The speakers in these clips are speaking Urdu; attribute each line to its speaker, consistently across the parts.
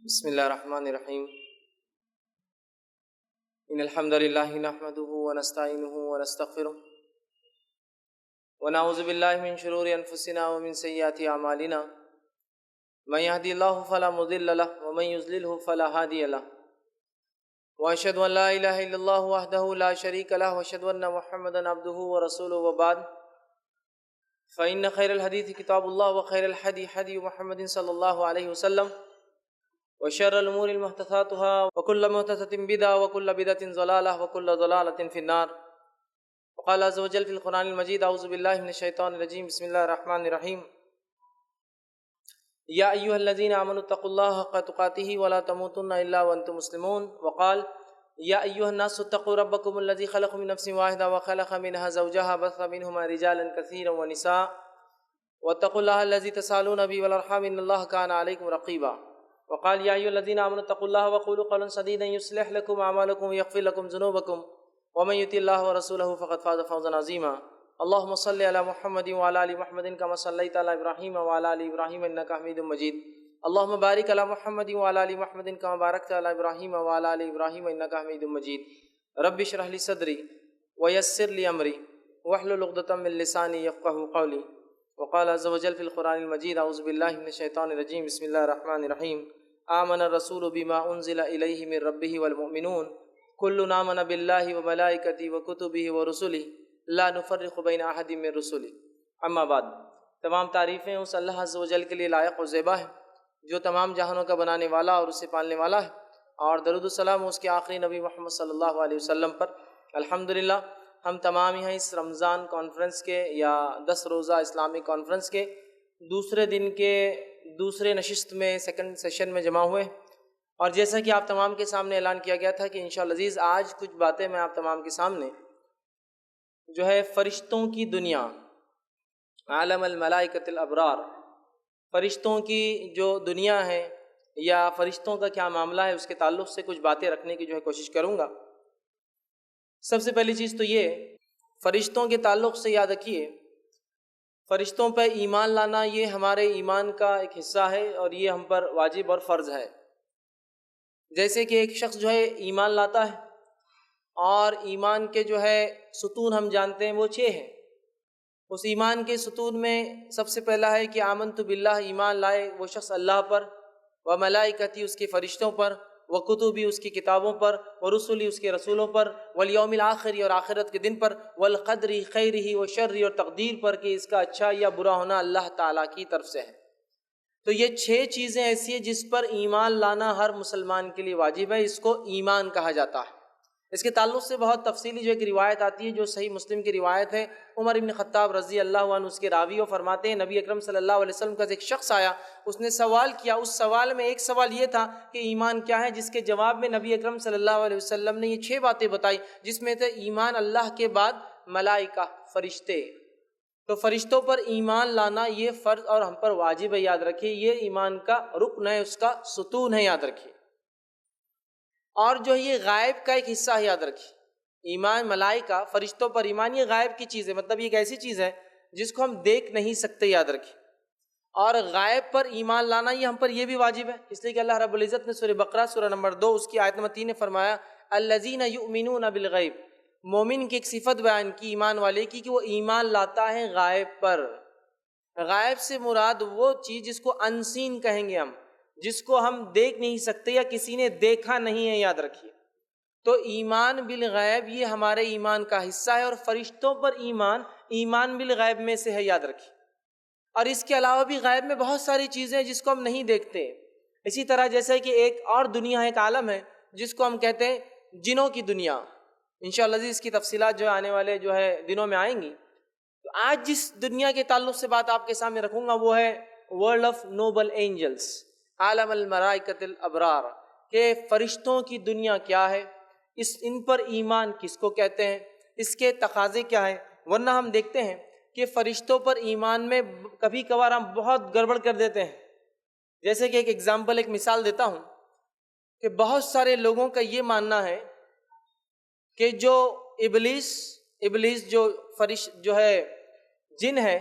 Speaker 1: بسم اللہ الرحمن الرحیم ان الحمد للہ نحمده ونستعینه ونستغفره ونعوذ باللہ من شرور انفسنا ومن سیئات اعمالنا من يهدي الله فلا مضل له ومن يضلل فلا هادي له واشهد ان لا اله الا الله وحده لا شريك له واشهد ان محمدا عبده ورسوله وبعد فان خير الحديث كتاب الله وخير الهدي هدي محمد صلى الله عليه وسلم وشر الأمور محدثاتها وكل محدثة بدعة وكل بدعة ضلالة وكل ضلالة في النار. وقال عز وجل في القرآن المجيد أعوذ بالله من الشيطان الرجيم بسم الله الرحمن الرحيم يا أيها الذين آمنوا اتقوا الله حق تقاته ولا تموتن إلا وأنتم مسلمون. وقال يا أيها الناس اتقوا ربكم الذي خلقكم من نفس واحدة وخلق منها زوجها بث منهما رجالا كثيرا ونساء واتقوا الله الذي تسألون به والأرحام إن الله كان عليكم رقيبا. وقال يا أيها الذين آمنوا اتقوا الله وقولوا قولا سديدا يصلح لكم أعمالكم ويغفر لكم ذنوبكم ومن يطع الله ورسوله فقد فاز فوزا عظيما. اللهم صل على محمد وعلى آل محمد كما صليت على إبراهيم وعلى آل إبراهيم إنك حميد مجيد. اللهم بارك على محمد وعلى آل محمد كما باركت على إبراهيم وعلى آل إبراهيم إنك حميد مجيد. رب اشرح لي صدري ويسر لي أمري واحلل عقدة من لساني يفقهوا قولي. وقال عز وجل في القرآن المجيد أعوذ بالله من الشيطان الرجيم بسم الله الرحمن الرحيم آمن الرسول بما أنزل إليه من ربه والمؤمنون كل آمن بالله وملائكته وكتبه ورسله لا نفرق بين أحد من رسله. اما بعد، تمام تعریفیں اس اللہ عز و جل کے لیے لائق و زیبا ہے جو تمام جہانوں کا بنانے والا اور اسے پالنے والا ہے، اور درود و سلام اس کے آخری نبی محمد صلی اللہ علیہ وسلم پر. الحمدللہ ہم تمام یہاں اس رمضان کانفرنس کے یا 10 روزہ اسلامی کانفرنس کے دوسرے دن کے دوسرے نشست میں سیکنڈ سیشن میں جمع ہوئے، اور جیسا کہ آپ تمام کے سامنے اعلان کیا گیا تھا کہ انشاءاللہ عزیز آج کچھ باتیں میں آپ تمام کے سامنے جو ہے فرشتوں کی دنیا، عالم الملائکۃ الابرار، فرشتوں کی جو دنیا ہے یا فرشتوں کا کیا معاملہ ہے اس کے تعلق سے کچھ باتیں رکھنے کی جو ہے کوشش کروں گا. سب سے پہلی چیز تو یہ، فرشتوں کے تعلق سے یاد رکھیے فرشتوں پہ ایمان لانا یہ ہمارے ایمان کا ایک حصہ ہے اور یہ ہم پر واجب اور فرض ہے. جیسے کہ ایک شخص جو ہے ایمان لاتا ہے، اور ایمان کے جو ہے ستون ہم جانتے ہیں وہ 6 ہیں. اس ایمان کے ستون میں سب سے پہلا ہے کہ آمنت باللہ، ایمان لائے وہ شخص اللہ پر، و ملائکتی اس کے فرشتوں پر، و کتبی اس کی کتابوں پر، و رسولی اس کے رسولوں پر، والیوم الآخری اور آخرت کے دن پر، والقدر خیرہ و شرہ اور تقدیر پر کہ اس کا اچھا یا برا ہونا اللہ تعالیٰ کی طرف سے ہے. تو یہ 6 چیزیں ایسی ہیں جس پر ایمان لانا ہر مسلمان کے لیے واجب ہے، اس کو ایمان کہا جاتا ہے. اس کے تعلق سے بہت تفصیلی جو ایک روایت آتی ہے جو صحیح مسلم کی روایت ہے. عمر ابن خطاب رضی اللہ عنہ اس کے راوی، فرماتے ہیں نبی اکرم صلی اللہ علیہ وسلم کا ایک شخص آیا، اس نے سوال کیا. اس سوال میں ایک سوال یہ تھا کہ ایمان کیا ہے، جس کے جواب میں نبی اکرم صلی اللہ علیہ وسلم نے یہ 6 باتیں بتائی، جس میں تھے ایمان اللہ کے بعد ملائکہ، فرشتے. تو فرشتوں پر ایمان لانا یہ فرض اور ہم پر واجب ہے، یاد رکھیے یہ ایمان کا رکن ہے، اس کا ستون ہے، یاد رکھیے. اور جو یہ غائب کا ایک حصہ ہے، یاد رکھیے ایمان ملائکہ فرشتوں پر ایمان یہ غائب کی چیز ہے، مطلب یہ ایک ایسی چیز ہے جس کو ہم دیکھ نہیں سکتے، یاد رکھیے. اور غائب پر ایمان لانا یہ ہم پر یہ بھی واجب ہے، اس لیے کہ اللہ رب العزت نے سورہ بقرہ سورہ نمبر 2 اس کی آیت نمبر 3 نے فرمایا الذین یؤمنون بالغیب، مومن کی ایک صفت بیان کی ایمان والے کی کہ وہ ایمان لاتا ہے غائب پر. غائب سے مراد وہ چیز جس کو انسین کہیں گے ہم، جس کو ہم دیکھ نہیں سکتے یا کسی نے دیکھا نہیں ہے، یاد رکھیے. تو ایمان بالغیب یہ ہمارے ایمان کا حصہ ہے، اور فرشتوں پر ایمان بالغیب میں سے ہے، یاد رکھیے. اور اس کے علاوہ بھی غیب میں بہت ساری چیزیں ہیں جس کو ہم نہیں دیکھتے. اسی طرح جیسے کہ ایک اور دنیا ہے، ایک عالم ہے جس کو ہم کہتے ہیں جنوں کی دنیا. انشاءاللہ اس کی تفصیلات جو آنے والے جو ہے دنوں میں آئیں گی. تو آج جس دنیا کے تعلق سے بات آپ کے سامنے رکھوں گا وہ ہے ورلڈ آف نوبل اینجلس، عالم الملائکۃ الابرار، کہ فرشتوں کی دنیا کیا ہے، ان پر ایمان کس کو کہتے ہیں، اس کے تقاضے کیا ہیں. ورنہ ہم دیکھتے ہیں کہ فرشتوں پر ایمان میں کبھی کبھار ہم بہت گڑبڑ کر دیتے ہیں. جیسے کہ ایک ایگزامپل، ایک مثال دیتا ہوں کہ بہت سارے لوگوں کا یہ ماننا ہے کہ جو ابلیس جو ہے جن ہے،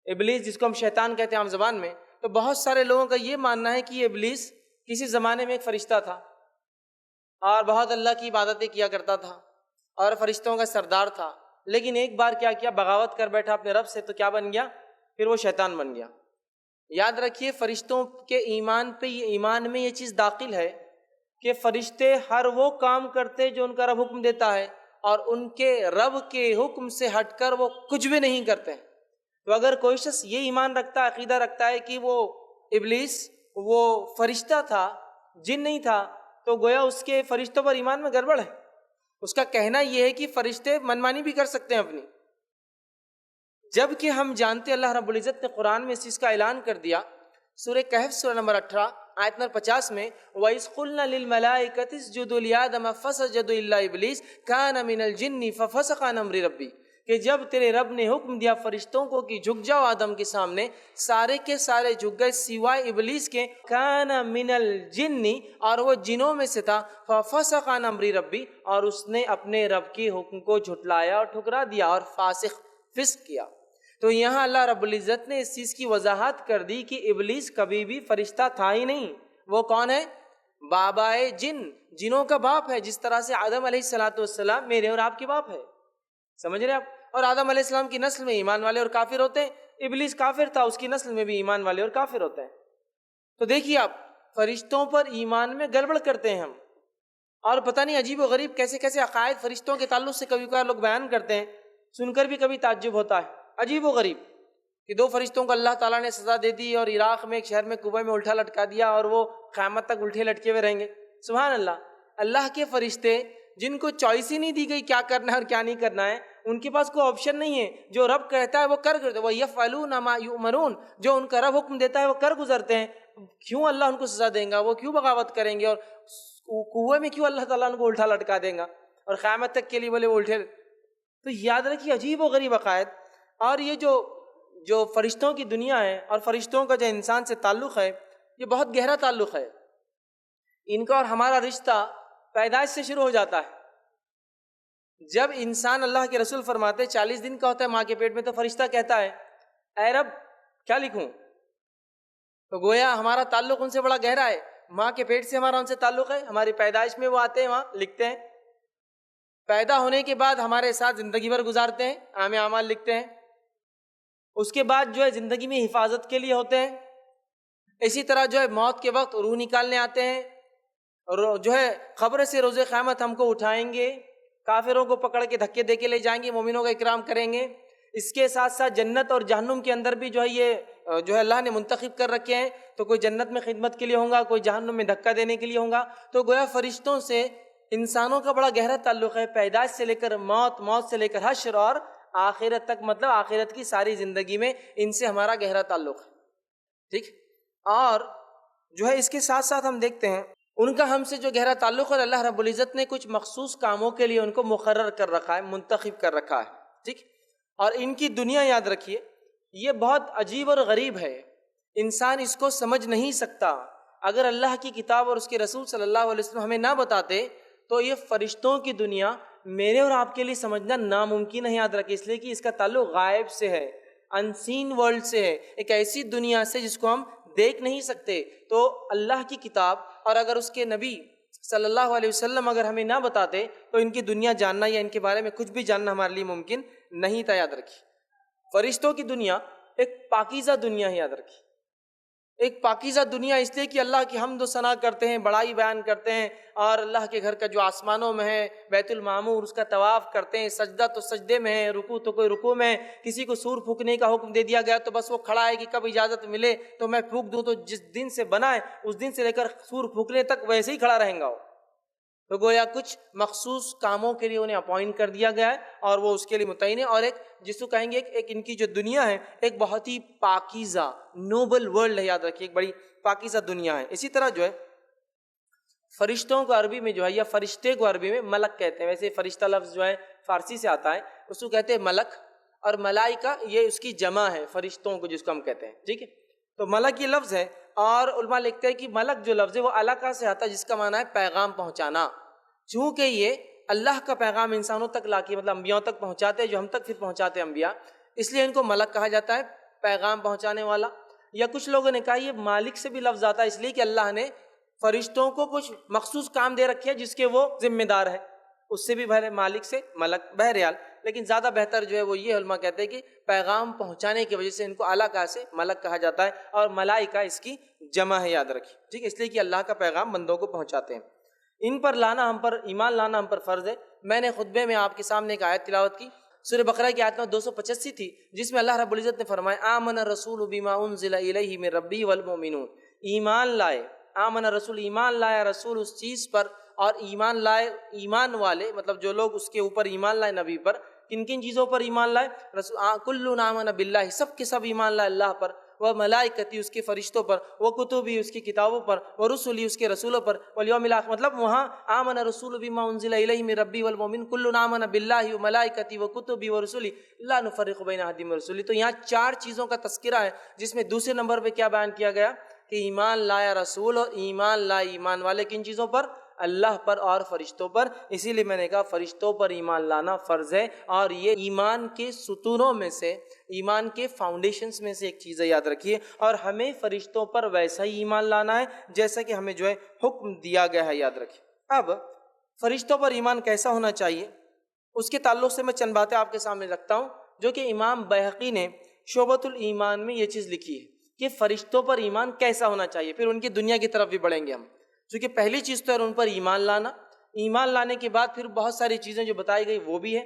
Speaker 1: ابلیس جس کو ہم شیطان کہتے ہیں عام زبان میں، تو بہت سارے لوگوں کا یہ ماننا ہے کہ یہ ابلیس کسی زمانے میں ایک فرشتہ تھا اور بہت اللہ کی عبادتیں کیا کرتا تھا اور فرشتوں کا سردار تھا، لیکن ایک بار کیا کیا، بغاوت کر بیٹھا اپنے رب سے، تو کیا بن گیا؟ پھر وہ شیطان بن گیا۔ یاد رکھیے فرشتوں کے ایمان میں یہ چیز داخل ہے کہ فرشتے ہر وہ کام کرتے جو ان کا رب حکم دیتا ہے، اور ان کے رب کے حکم سے ہٹ کر وہ کچھ بھی نہیں کرتے۔ تو اگر کوئی شخص یہ ایمان رکھتا ہے، عقیدہ رکھتا ہے کہ وہ ابلیس وہ فرشتہ تھا، جن نہیں تھا، تو گویا اس کے فرشتوں پر ایمان میں گڑبڑ ہے۔ اس کا کہنا یہ ہے کہ فرشتے منمانی بھی کر سکتے ہیں اپنی، جبکہ ہم جانتے اللہ رب العزت نے قرآن میں اس چیز کا اعلان کر دیا۔ سورہ کہف سورہ نمبر 18 آیت نمبر 50 میں وَإِذْ قُلْنَا لِلْمَلَائِكَةِ اسْجُدُوا لِآدَمَ فَسَجَدُوا إِلَّا إِبْلِيسَ كَانَ مِنَ الْجِنِّ فَفَسَقَ عَنْ أَمْرِ رَبِّهِ، کہ جب تیرے رب نے حکم دیا فرشتوں کو کہ جھک جاؤ آدم کے سامنے، سارے کے سارے جھک گئے سوائے ابلیس کے، كَانَ مِنَ الْجِنِّ، اور وہ جنوں میں سے تھا، فَفَسَقَ عَنْ أَمْرِ رَبِّهِ، اور اس نے اپنے رب کے حکم کو جھٹلایا اور ٹھکرا دیا اور فسق کیا۔ تو یہاں اللہ رب العزت نے اس چیز کی وضاحت کر دی کہ ابلیس کبھی بھی فرشتہ تھا ہی نہیں۔ وہ کون ہے؟ بابائے جن، جنوں کا باپ ہے، جس طرح سے آدم علیہ السلام میرے اور آپ کے باپ ہے، سمجھ رہے آپ؟ اور آدم علیہ السلام کی نسل میں ایمان والے اور کافر ہوتے ہیں، ابلیس کافر تھا، اس کی نسل میں بھی ایمان والے اور کافر ہوتے ہیں۔ تو دیکھیے آپ، فرشتوں پر ایمان میں گڑبڑ کرتے ہیں ہم، اور پتہ نہیں عجیب و غریب کیسے کیسے عقائد فرشتوں کے تعلق سے کبھی کبھار لوگ بیان کرتے ہیں، سن کر بھی کبھی تعجب ہوتا ہے، عجیب و غریب کہ 2 فرشتوں کو اللہ تعالیٰ نے سزا دے دی اور عراق میں ایک شہر میں کنویں میں الٹا لٹکا دیا، اور وہ قیامت تک الٹے لٹکے ہوئے رہیں گے۔ سبحان اللہ، اللہ کے فرشتے جن کو چوائس ہی نہیں دی گئی کیا کرنا ہے اور کیا نہیں کرنا ہے، ان کے پاس کوئی آپشن نہیں ہے، جو رب کہتا ہے وہ کر گزرتے، وَيَفْعَلُونَ مَا يُؤْمَرُونَ، جو ان کا رب حکم دیتا ہے وہ کر گزرتے ہیں۔ کیوں اللہ ان کو سزا دیں گا؟ وہ کیوں بغاوت کریں گے؟ اور کنویں میں کیوں اللہ تعالیٰ ان کو الٹا لٹکا دیں گا اور قیامت تک کے لیے بولے وہ الٹے؟ تو یاد رکھیے عجیب و غریب عقائد۔ اور یہ جو فرشتوں کی دنیا ہے اور فرشتوں کا جو انسان سے تعلق ہے، یہ بہت گہرا تعلق ہے۔ ان کا اور ہمارا رشتہ پیدائش سے شروع ہو جاتا ہے۔ جب انسان، اللہ کے رسول فرماتے 40 دن کا ہوتا ہے ماں کے پیٹ میں، تو فرشتہ کہتا ہے اے رب کیا لکھوں؟ تو گویا ہمارا تعلق ان سے بڑا گہرا ہے، ماں کے پیٹ سے ہمارا ان سے تعلق ہے، ہماری پیدائش میں وہ آتے ہیں، وہاں لکھتے ہیں، پیدا ہونے کے بعد ہمارے ساتھ زندگی بھر گزارتے ہیں، اعمال لکھتے ہیں، اس کے بعد جو ہے زندگی میں حفاظت کے لیے ہوتے ہیں، اسی طرح جو ہے موت کے وقت روح نکالنے آتے ہیں، اور جو ہے قبر سے روز قیامت ہم کو اٹھائیں گے، کافروں کو پکڑ کے دھکے دے کے لے جائیں گے، مومنوں کا اکرام کریں گے۔ اس کے ساتھ ساتھ جنت اور جہنم کے اندر بھی جو ہے یہ جو ہے اللہ نے منتخب کر رکھے ہیں، تو کوئی جنت میں خدمت کے لیے ہوں گا، کوئی جہنم میں دھکا دینے کے لیے ہوں گا۔ تو گویا فرشتوں سے انسانوں کا بڑا گہرا تعلق ہے، پیدائش سے لے کر موت، موت سے لے کر حشر اور آخرت تک، مطلب آخرت کی ساری زندگی میں ان سے ہمارا گہرا تعلق ہے، ٹھیک۔ اور جو ہے اس کے ساتھ ساتھ ہم دیکھتے ہیں ان کا ہم سے جو گہرا تعلق ہے، اللہ رب العزت نے کچھ مخصوص کاموں کے لیے ان کو مقرر کر رکھا ہے، منتخب کر رکھا ہے، ٹھیک۔ اور ان کی دنیا یاد رکھیے یہ بہت عجیب اور غریب ہے، انسان اس کو سمجھ نہیں سکتا۔ اگر اللہ کی کتاب اور اس کے رسول صلی اللہ علیہ وسلم ہمیں نہ بتاتے تو یہ فرشتوں کی دنیا میرے اور آپ کے لیے سمجھنا ناممکن ہے۔ یاد رکھیں، اس لیے کہ اس کا تعلق غائب سے ہے، انسین ورلڈ سے ہے، ایک ایسی دنیا سے جس کو ہم دیکھ نہیں سکتے۔ تو اللہ کی کتاب اور اگر اس کے نبی صلی اللہ علیہ وسلم اگر ہمیں نہ بتاتے تو ان کی دنیا جاننا یا ان کے بارے میں کچھ بھی جاننا ہمارے لیے ممکن نہیں تھا۔ یاد رکھیے فرشتوں کی دنیا ایک پاکیزہ دنیا ہے، یاد رکھیے ایک پاکیزہ دنیا، اس لیے کہ اللہ کی حمد و ثنا کرتے ہیں، بڑائی بیان کرتے ہیں، اور اللہ کے گھر کا جو آسمانوں میں ہے بیت المعمور اس کا طواف کرتے ہیں، سجدہ تو سجدے میں ہے، رکوع تو کوئی رکوع میں ہے۔ کسی کو سور پھونکنے کا حکم دے دیا گیا تو بس وہ کھڑا ہے کہ کب اجازت ملے تو میں پھونک دوں، تو جس دن سے بنا ہے اس دن سے لے کر سور پھونکنے تک ویسے ہی کھڑا رہیں گا وہ۔ تو گویا کچھ مخصوص کاموں کے لیے انہیں اپوائنٹ کر دیا گیا ہے اور وہ اس کے لیے متعین ہے، اور ایک جس کو کہیں گے ایک ان کی جو دنیا ہے ایک بہت ہی پاکیزہ نوبل ورلڈ ہے۔ یاد رکھیے ایک بڑی پاکیزہ دنیا ہے۔ اسی طرح جو ہے فرشتوں کو عربی میں جو ہے یا فرشتے کو عربی میں ملک کہتے ہیں، ویسے فرشتہ لفظ جو ہے فارسی سے آتا ہے، اس کو کہتے ہیں ملک، اور ملائکہ یہ اس کی جمع ہے فرشتوں کو جس کو ہم کہتے ہیں، ٹھیک ہے۔ تو ملک یہ لفظ ہے، اور علماء لکھتے ہیں کہ ملک جو لفظ ہے وہ علقہ سے آتا ہے جس کا معنی ہے پیغام پہنچانا۔ چونکہ یہ اللہ کا پیغام انسانوں تک لا کے مطلب انبیاء تک پہنچاتے ہیں، جو ہم تک پھر پہنچاتے ہیں انبیاء، اس لیے ان کو ملک کہا جاتا ہے، پیغام پہنچانے والا۔ یا کچھ لوگوں نے کہا یہ مالک سے بھی لفظ آتا ہے، اس لیے کہ اللہ نے فرشتوں کو کچھ مخصوص کام دے رکھے جس کے وہ ذمہ دار ہے، اس سے بھی بہر مالک سے ملک، بہرحال لیکن زیادہ بہتر جو ہے وہ یہ علماء کہتے ہیں کہ پیغام پہنچانے کی وجہ سے ان کو اعلیٰ کہا سے ملک کہا جاتا ہے، اور ملائکہ اس کی جمع ہے، یاد رکھیے، ٹھیک ہے، اس لیے کہ اللہ کا پیغام بندوں کو پہنچاتے ہیں۔ ان پر لانا ہم پر، ایمان لانا ہم پر فرض ہے۔ میں نے خطبے میں آپ کے سامنے ایک آیت تلاوت کی، سورہ بقرہ کی آیت 285 تھی، جس میں اللہ رب العزت نے فرمایا آمن الرسول بما انزل الیہ من ربی والمؤمنون، ایمان لائے، آمن الرسول ایمان لایا رسول اس چیز پر، اور ایمان لائے ایمان والے، مطلب جو لوگ اس کے اوپر ایمان لائے نبی پر، کن کن چیزوں پر ایمان لائے؟ کل آمن باللہ، سب کے سب ایمان لائے اللہ پر، وہ ملائکتی اس کے فرشتوں پر، وہ کتبی اس کی کتابوں پر، وہ رسولی اس کے رسولوں پر، والیوم الاخر، مطلب وہاں آمن رسول بما انزل الیہ من ربی والمؤمن کل آمن باللہ وملائکتی وکتبی ورسولی لا نفرق بین احد من رسولی۔ تو یہاں 4 چیزوں کا تذکرہ ہے، جس میں دوسرے نمبر پہ کیا بیان کیا گیا کہ ایمان لایا رسول، اور ایمان لائے ایمان والے کن چیزوں پر؟ اللہ پر اور فرشتوں پر۔ اسی لیے میں نے کہا فرشتوں پر ایمان لانا فرض ہے، اور یہ ایمان کے ستونوں میں سے، ایمان کے فاؤنڈیشنز میں سے ایک چیز ہے، یاد رکھیے، اور ہمیں فرشتوں پر ویسا ہی ایمان لانا ہے جیسا کہ ہمیں جو ہے حکم دیا گیا ہے، یاد رکھیے۔ اب فرشتوں پر ایمان کیسا ہونا چاہیے، اس کے تعلق سے میں چند باتیں آپ کے سامنے رکھتا ہوں، جو کہ امام بیہقی نے شعبۃ الایمان میں یہ چیز لکھی ہے کہ فرشتوں پر ایمان کیسا ہونا چاہیے، پھر ان کی دنیا کی طرف بھی بڑھیں گے ہم، چونکہ پہلی چیز تو ہے ان پر ایمان لانا، ایمان لانے کے بعد پھر بہت ساری چیزیں جو بتائی گئی وہ بھی ہے۔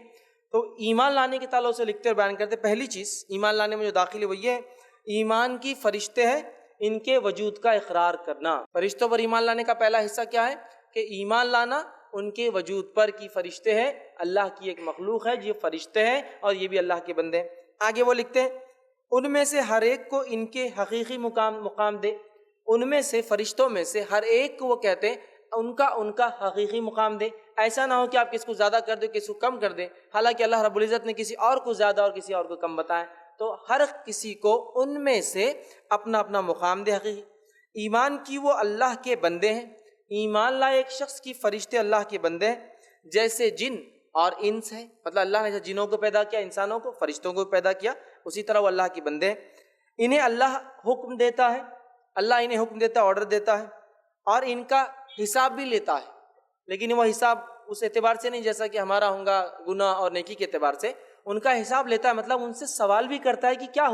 Speaker 1: تو ایمان لانے کے تعلق سے لکھتے اور بیان کرتے، پہلی چیز ایمان لانے میں جو داخل ہے وہ یہ ہے، ایمان کی فرشتے ہیں ان کے وجود کا اقرار کرنا۔ فرشتوں پر ایمان لانے کا پہلا حصہ کیا ہے کہ ایمان لانا ان کے وجود پر، کی فرشتے ہیں، اللہ کی ایک مخلوق ہے، یہ فرشتے ہیں اور یہ بھی اللہ کے بندے ہیں۔ آگے وہ لکھتے ہیں ان میں سے ہر ایک کو ان کے حقیقی مقام دے، ان میں سے فرشتوں میں سے ہر ایک کو وہ کہتے ہیں ان کا حقیقی مقام دے۔ ایسا نہ ہو کہ آپ کسی کو زیادہ کر دیں، کسی کو کم کر دیں، حالانکہ اللہ رب العزت نے کسی اور کو زیادہ اور کسی اور کو کم بتایا، تو ہر کسی کو ان میں سے اپنا اپنا مقام دے حقیقی۔ ایمان کی وہ اللہ کے بندے ہیں، ایمان لائے ایک شخص کی فرشتے اللہ کے بندے ہیں، جیسے جن اور انس ہیں، مطلب اللہ نے جیسے جنوں کو پیدا کیا، انسانوں کو، فرشتوں کو پیدا کیا، اسی طرح وہ اللہ کے بندے ہیں۔ انہیں اللہ حکم دیتا ہے، اللہ انہیں حکم دیتا ہے، آرڈر دیتا ہے، اور ان کا حساب بھی لیتا ہے، لیکن وہ حساب اس اعتبار سے نہیں جیسا کہ ہمارا ہوں گا گناہ اور نیکی کے اعتبار سے، ان کا حساب لیتا ہے، مطلب ان سے سوال بھی کرتا ہے کہ کیا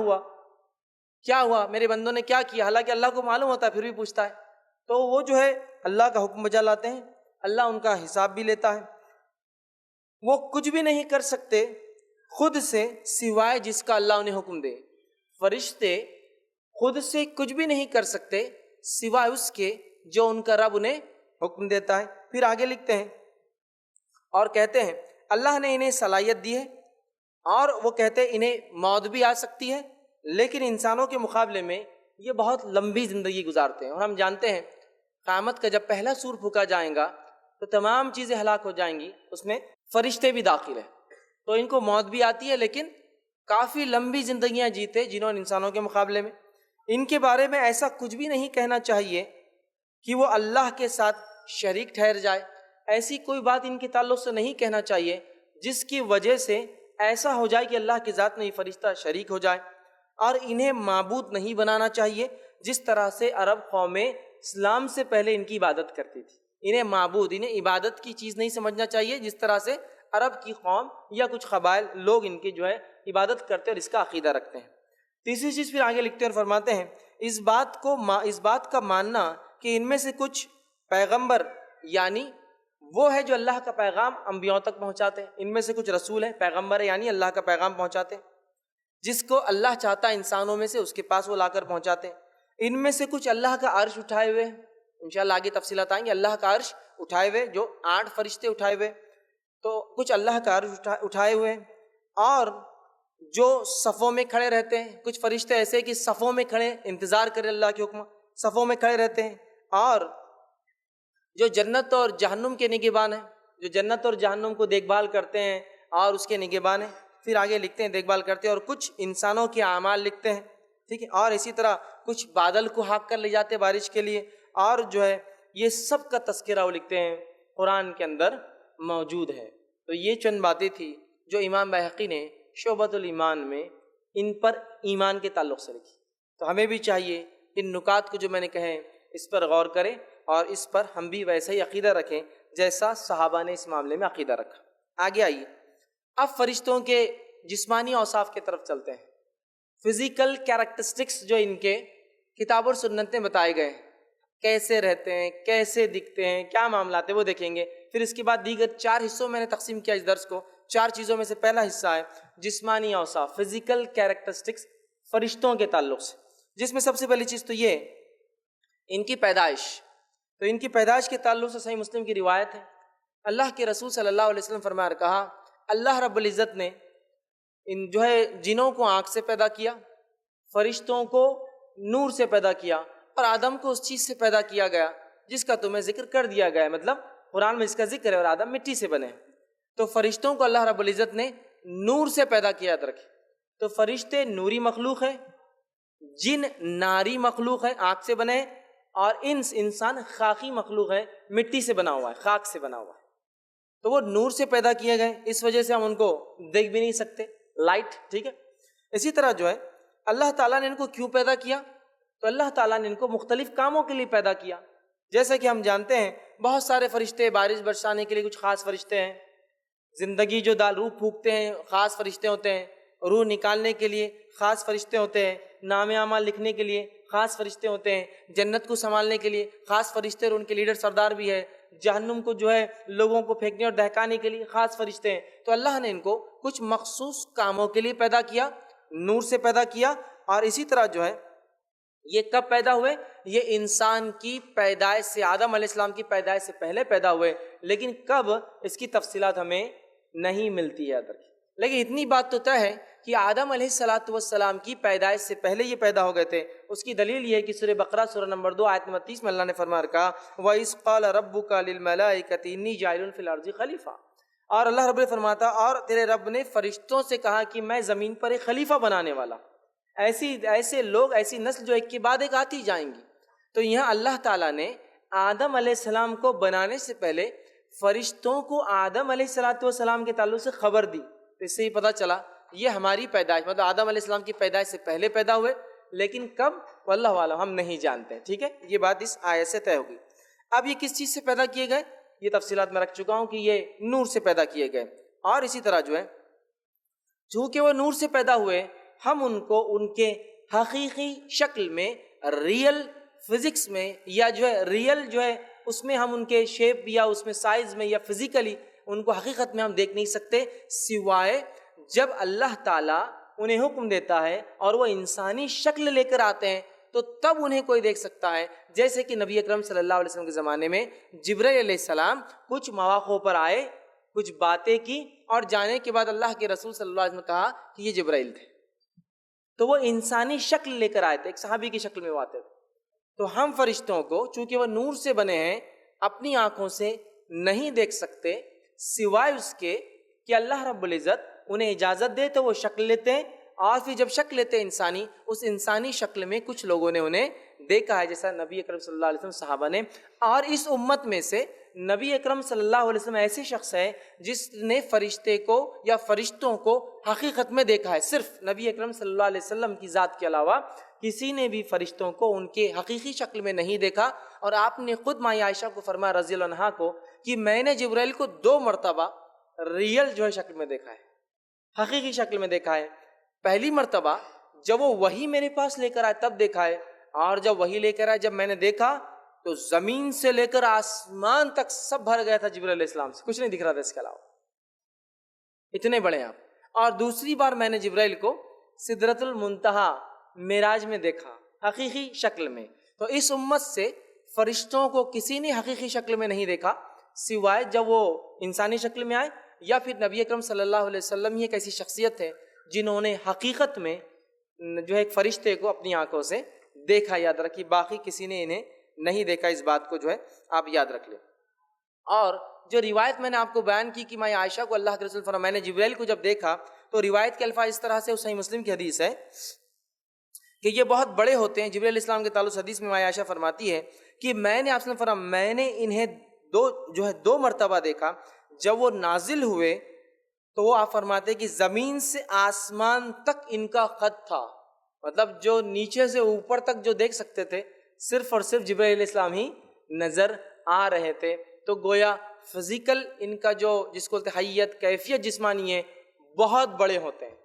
Speaker 1: ہوا میرے بندوں نے کیا کیا، حالانکہ اللہ کو معلوم ہوتا ہے پھر بھی پوچھتا ہے۔ تو وہ جو ہے اللہ کا حکم بجا لاتے ہیں، اللہ ان کا حساب بھی لیتا ہے۔ وہ کچھ بھی نہیں کر سکتے خود سے سوائے جس کا اللہ انہیں حکم دے۔ فرشتے خود سے کچھ بھی نہیں کر سکتے سوائے اس کے جو ان کا رب انہیں حکم دیتا ہے۔ پھر آگے لکھتے ہیں اور کہتے ہیں اللہ نے انہیں صلاحیت دی ہے، اور وہ کہتے ہیں انہیں موت بھی آ سکتی ہے، لیکن انسانوں کے مقابلے میں یہ بہت لمبی زندگی گزارتے ہیں، اور ہم جانتے ہیں قیامت کا جب پہلا سور پھونکا جائے گا تو تمام چیزیں ہلاک ہو جائیں گی، اس میں فرشتے بھی داخل ہیں، تو ان کو موت بھی آتی ہے لیکن کافی لمبی زندگیاں جیتے جنہوں نے انسانوں کے مقابلے میں۔ ان کے بارے میں ایسا کچھ بھی نہیں کہنا چاہیے کہ وہ اللہ کے ساتھ شریک ٹھہر جائے، ایسی کوئی بات ان کے تعلق سے نہیں کہنا چاہیے جس کی وجہ سے ایسا ہو جائے کہ اللہ کی ذات میں یہ فرشتہ شریک ہو جائے، اور انہیں معبود نہیں بنانا چاہیے جس طرح سے عرب قومیں اسلام سے پہلے ان کی عبادت کرتی تھی، انہیں معبود، انہیں عبادت کی چیز نہیں سمجھنا چاہیے جس طرح سے عرب کی قوم یا کچھ قبائل لوگ ان کی جو ہے عبادت کرتے اور اس کا عقیدہ رکھتے ہیں۔ تیسری چیز پھر آگے لکھتے ہیں اور فرماتے ہیں اس بات کا ماننا کہ ان میں سے کچھ پیغمبر، یعنی وہ ہے جو اللہ کا پیغام انبیاء تک پہنچاتے ہیں، ان میں سے کچھ رسول ہیں، پیغمبر ہے یعنی اللہ کا پیغام پہنچاتے ہیں، جس کو اللہ چاہتا ہے انسانوں میں سے اس کے پاس وہ لا کر پہنچاتے ہیں۔ ان میں سے کچھ اللہ کا عرش اٹھائے ہوئے ہیں، انشاءاللہ آگے تفصیلات آئیں گے، اللہ کا عرش اٹھائے ہوئے، جو 8 فرشتے اٹھائے ہوئے، تو کچھ اللہ کا عرش اٹھائے ہوئے ہیں، اور جو صفوں میں کھڑے رہتے ہیں، کچھ فرشتے ایسے کہ صفوں میں کھڑے انتظار کرے اللہ کے حکم، صفوں میں کھڑے رہتے ہیں، اور جو جنت اور جہنم کے نگہبان ہیں، جو جنت اور جہنم کو دیکھ بھال کرتے ہیں اور اس کے نگہبان ہیں۔ پھر آگے لکھتے ہیں دیکھ بھال کرتے ہیں، اور کچھ انسانوں کے اعمال لکھتے ہیں، ٹھیک ہے، اور اسی طرح کچھ بادل کو ہانک کر لے جاتے بارش کے لیے، اور جو ہے یہ سب کا تذکرہ وہ لکھتے ہیں قرآن کے اندر موجود ہے۔ تو یہ چند باتیں تھی جو امام بیہقی نے شعبۃ الایمان میں ان پر ایمان کے تعلق سے لکھی۔ تو ہمیں بھی چاہیے ان نکات کو جو میں نے کہے اس پر غور کریں، اور اس پر ہم بھی ویسا ہی عقیدہ رکھیں جیسا صحابہ نے اس معاملے میں عقیدہ رکھا۔ آگے آئیے، اب فرشتوں کے جسمانی اوصاف کی طرف چلتے ہیں۔ فزیکل کیریکٹرسٹکس جو ان کے کتاب اور سنت میں بتائے گئے ہیں، کیسے رہتے ہیں، کیسے دکھتے ہیں، کیا معاملات ہیں، وہ دیکھیں گے۔ پھر اس کے بعد دیگر 4 حصوں میں نے تقسیم کیا اس درس کو۔ 4 چیزوں میں سے پہلا حصہ ہے جسمانی اوصاف، فزیکل کیریکٹرسٹکس فرشتوں کے تعلق سے، جس میں سب سے پہلی چیز تو یہ ان کی پیدائش۔ تو ان کی پیدائش کے تعلق سے صحیح مسلم کی روایت ہے، اللہ کے رسول صلی اللہ علیہ وسلم فرمایا اور کہا، اللہ رب العزت نے ان جنوں کو آنکھ سے پیدا کیا، فرشتوں کو نور سے پیدا کیا، اور آدم کو اس چیز سے پیدا کیا گیا جس کا تمہیں ذکر کر دیا گیا ہے، مطلب قرآن میں اس کا ذکر ہے، اور آدم مٹی سے بنے۔ تو فرشتوں کو اللہ رب العزت نے نور سے پیدا کیا، یاد رکھیں۔ تو فرشتے نوری مخلوق ہیں، جن ناری مخلوق ہے، آنکھ سے بنے، اور انسان خاکی مخلوق ہے، مٹی سے بنا ہوا ہے، خاک سے بنا ہوا ہے۔ تو وہ نور سے پیدا کیے گئے، اس وجہ سے ہم ان کو دیکھ بھی نہیں سکتے، لائٹ، ٹھیک ہے۔ اسی طرح اللہ تعالیٰ نے ان کو کیوں پیدا کیا؟ تو اللہ تعالیٰ نے ان کو مختلف کاموں کے لیے پیدا کیا۔ جیسا کہ ہم جانتے ہیں بہت سارے فرشتے بارش برسانے کے لیے کچھ خاص فرشتے ہیں، زندگی جو روح پھونکتے ہیں خاص فرشتے ہوتے ہیں، روح نکالنے کے لیے خاص فرشتے ہوتے ہیں، نام اعمال لکھنے کے لیے خاص فرشتے ہوتے ہیں، جنت کو سنبھالنے کے لیے خاص فرشتے، اور ان کے لیڈر سردار بھی ہے، جہنم کو لوگوں کو پھینکنے اور دہکانے کے لیے خاص فرشتے ہیں۔ تو اللہ نے ان کو کچھ مخصوص کاموں کے لیے پیدا کیا، نور سے پیدا کیا۔ اور اسی طرح یہ کب پیدا ہوئے؟ یہ انسان کی پیدائش سے، آدم علیہ السلام کی پیدائش سے پہلے پیدا ہوئے، لیکن کب اس کی تفصیلات ہمیں نہیں ملتی ہے۔ لیکن اتنی بات تو طے ہے کہ آدم علیہ السلام کی پیدائش سے پہلے یہ پیدا ہو گئے تھے۔ اس کی دلیل یہ ہے کہ سورہ بقرہ سورہ نمبر 2 آیت نمبر 30 میں اللہ نے فرمایا کہا، وَإِذْ قَالَ رَبُّكَ لِلْمَلَائِكَةِ إِنِّي جَاعِلٌ فِي الْأَرْضِ خَلِيفَةً، اور اللہ رب فرماتا، اور تیرے رب نے فرشتوں سے کہا کہ میں زمین پر ایک خلیفہ بنانے والا، ایسے لوگ، ایسی نسل جو ایک کے بعد ایک آتی جائیں گی۔ تو یہاں اللہ تعالیٰ نے آدم علیہ السلام کو بنانے سے پہلے فرشتوں کو آدم علیہ السلام کے تعلق سے خبر دی۔ تو اس سے ہی پتہ چلا یہ ہماری پیدائش، مطلب آدم علیہ السلام کی پیدائش سے پہلے پیدا ہوئے، لیکن کب واللہ عالم ہم نہیں جانتے، ٹھیک ہے۔ یہ بات اس آیت سے طے ہوگی۔ اب یہ کس چیز سے پیدا کیے گئے؟ یہ تفصیلات میں رکھ چکا ہوں کہ یہ نور سے پیدا کیے گئے۔ اور اسی طرح چونکہ وہ نور سے پیدا ہوئے، ہم ان کو ان کے حقیقی شکل میں، ریئل فزکس میں، یا ریئل اس میں ہم ان کے شیپ یا اس میں سائز میں یا فزیکلی ان کو حقیقت میں ہم دیکھ نہیں سکتے، سوائے جب اللہ تعالیٰ انہیں حکم دیتا ہے اور وہ انسانی شکل لے کر آتے ہیں تو تب انہیں کوئی دیکھ سکتا ہے۔ جیسے کہ نبی اکرم صلی اللہ علیہ وسلم کے زمانے میں جبرائیل علیہ السلام کچھ مواقع پر آئے، کچھ باتیں کی، اور جانے کے بعد اللہ کے رسول صلی اللہ علیہ وسلم نے کہا کہ یہ جبرائیل تھے۔ تو وہ انسانی شکل لے کر آئے تھے، ایک صحابی کی شکل میں وہ آتے تھے۔ تو ہم فرشتوں کو چونکہ وہ نور سے بنے ہیں، اپنی آنکھوں سے نہیں دیکھ سکتے، سوائے اس کے کہ اللہ رب العزت انہیں اجازت دے تو وہ شکل لیتے ہیں، اور پھر جب شکل لیتے ہیں انسانی، اس انسانی شکل میں کچھ لوگوں نے انہیں دیکھا ہے، جیسا نبی اکرم صلی اللہ علیہ وسلم صحابہ نے۔ اور اس امت میں سے نبی اکرم صلی اللہ علیہ وسلم ایسے شخص ہے جس نے فرشتے کو یا فرشتوں کو حقیقت میں دیکھا ہے۔ صرف نبی اکرم صلی اللہ علیہ وسلم کی ذات کے علاوہ کسی نے بھی فرشتوں کو ان کے حقیقی شکل میں نہیں دیکھا۔ اور آپ نے خود ماں عائشہ کو فرمایا رضی اللہ عنہا کو کہ میں نے جبرائیل کو 2 مرتبہ ریئل شکل میں دیکھا ہے، حقیقی شکل میں دیکھا ہے۔ پہلی مرتبہ جب وہ وحی میرے پاس لے کر آئے تب دیکھا ہے، اور جب وحی لے کر آئے، جب میں نے دیکھا تو زمین سے لے کر آسمان تک سب بھر گیا تھا جبرائیل علیہ السلام سے، کچھ نہیں دکھ رہا تھا اس کے علاوہ، اتنے بڑے آپ۔ اور دوسری بار میں نے جبرائیل کو سدرۃ المنتہا معراج میں دیکھا، حقیقی شکل میں۔ تو اس امت سے فرشتوں کو کسی نے حقیقی شکل میں نہیں دیکھا، سوائے جب وہ انسانی شکل میں آئے، یا پھر نبی اکرم صلی اللہ علیہ وسلم ہی ایک ایسی شخصیت ہے جنہوں نے حقیقت میں ایک فرشتے کو اپنی آنکھوں سے دیکھا۔ یاد رکھیے، باقی کسی نے انہیں نہیں دیکھا، اس بات کو آپ یاد رکھ لیں۔ اور جو روایت میں نے آپ کو بیان کی کہ میں عائشہ کو اللہ کے رسول فرمایا میں نے جبرائیل کو جب دیکھا، تو روایت کے الفاظ اس طرح سے، صحیح مسلم کی حدیث ہے کہ یہ بہت بڑے ہوتے ہیں۔ جبرائیل علیہ السلام کے تعلق حدیث میں عائشہ فرماتی ہے کہ میں نے آپ سے فرمایا میں نے انہیں 2 مرتبہ دیکھا۔ جب وہ نازل ہوئے تو وہ آپ فرماتے ہیں کہ زمین سے آسمان تک ان کا قد تھا، مطلب جو نیچے سے اوپر تک جو دیکھ سکتے تھے صرف اور صرف جبرائیل علیہ السلام ہی نظر آ رہے تھے. تو گویا فزیکل ان کا جو جس کو حیت کیفیت جسمانی ہے بہت بڑے ہوتے ہیں،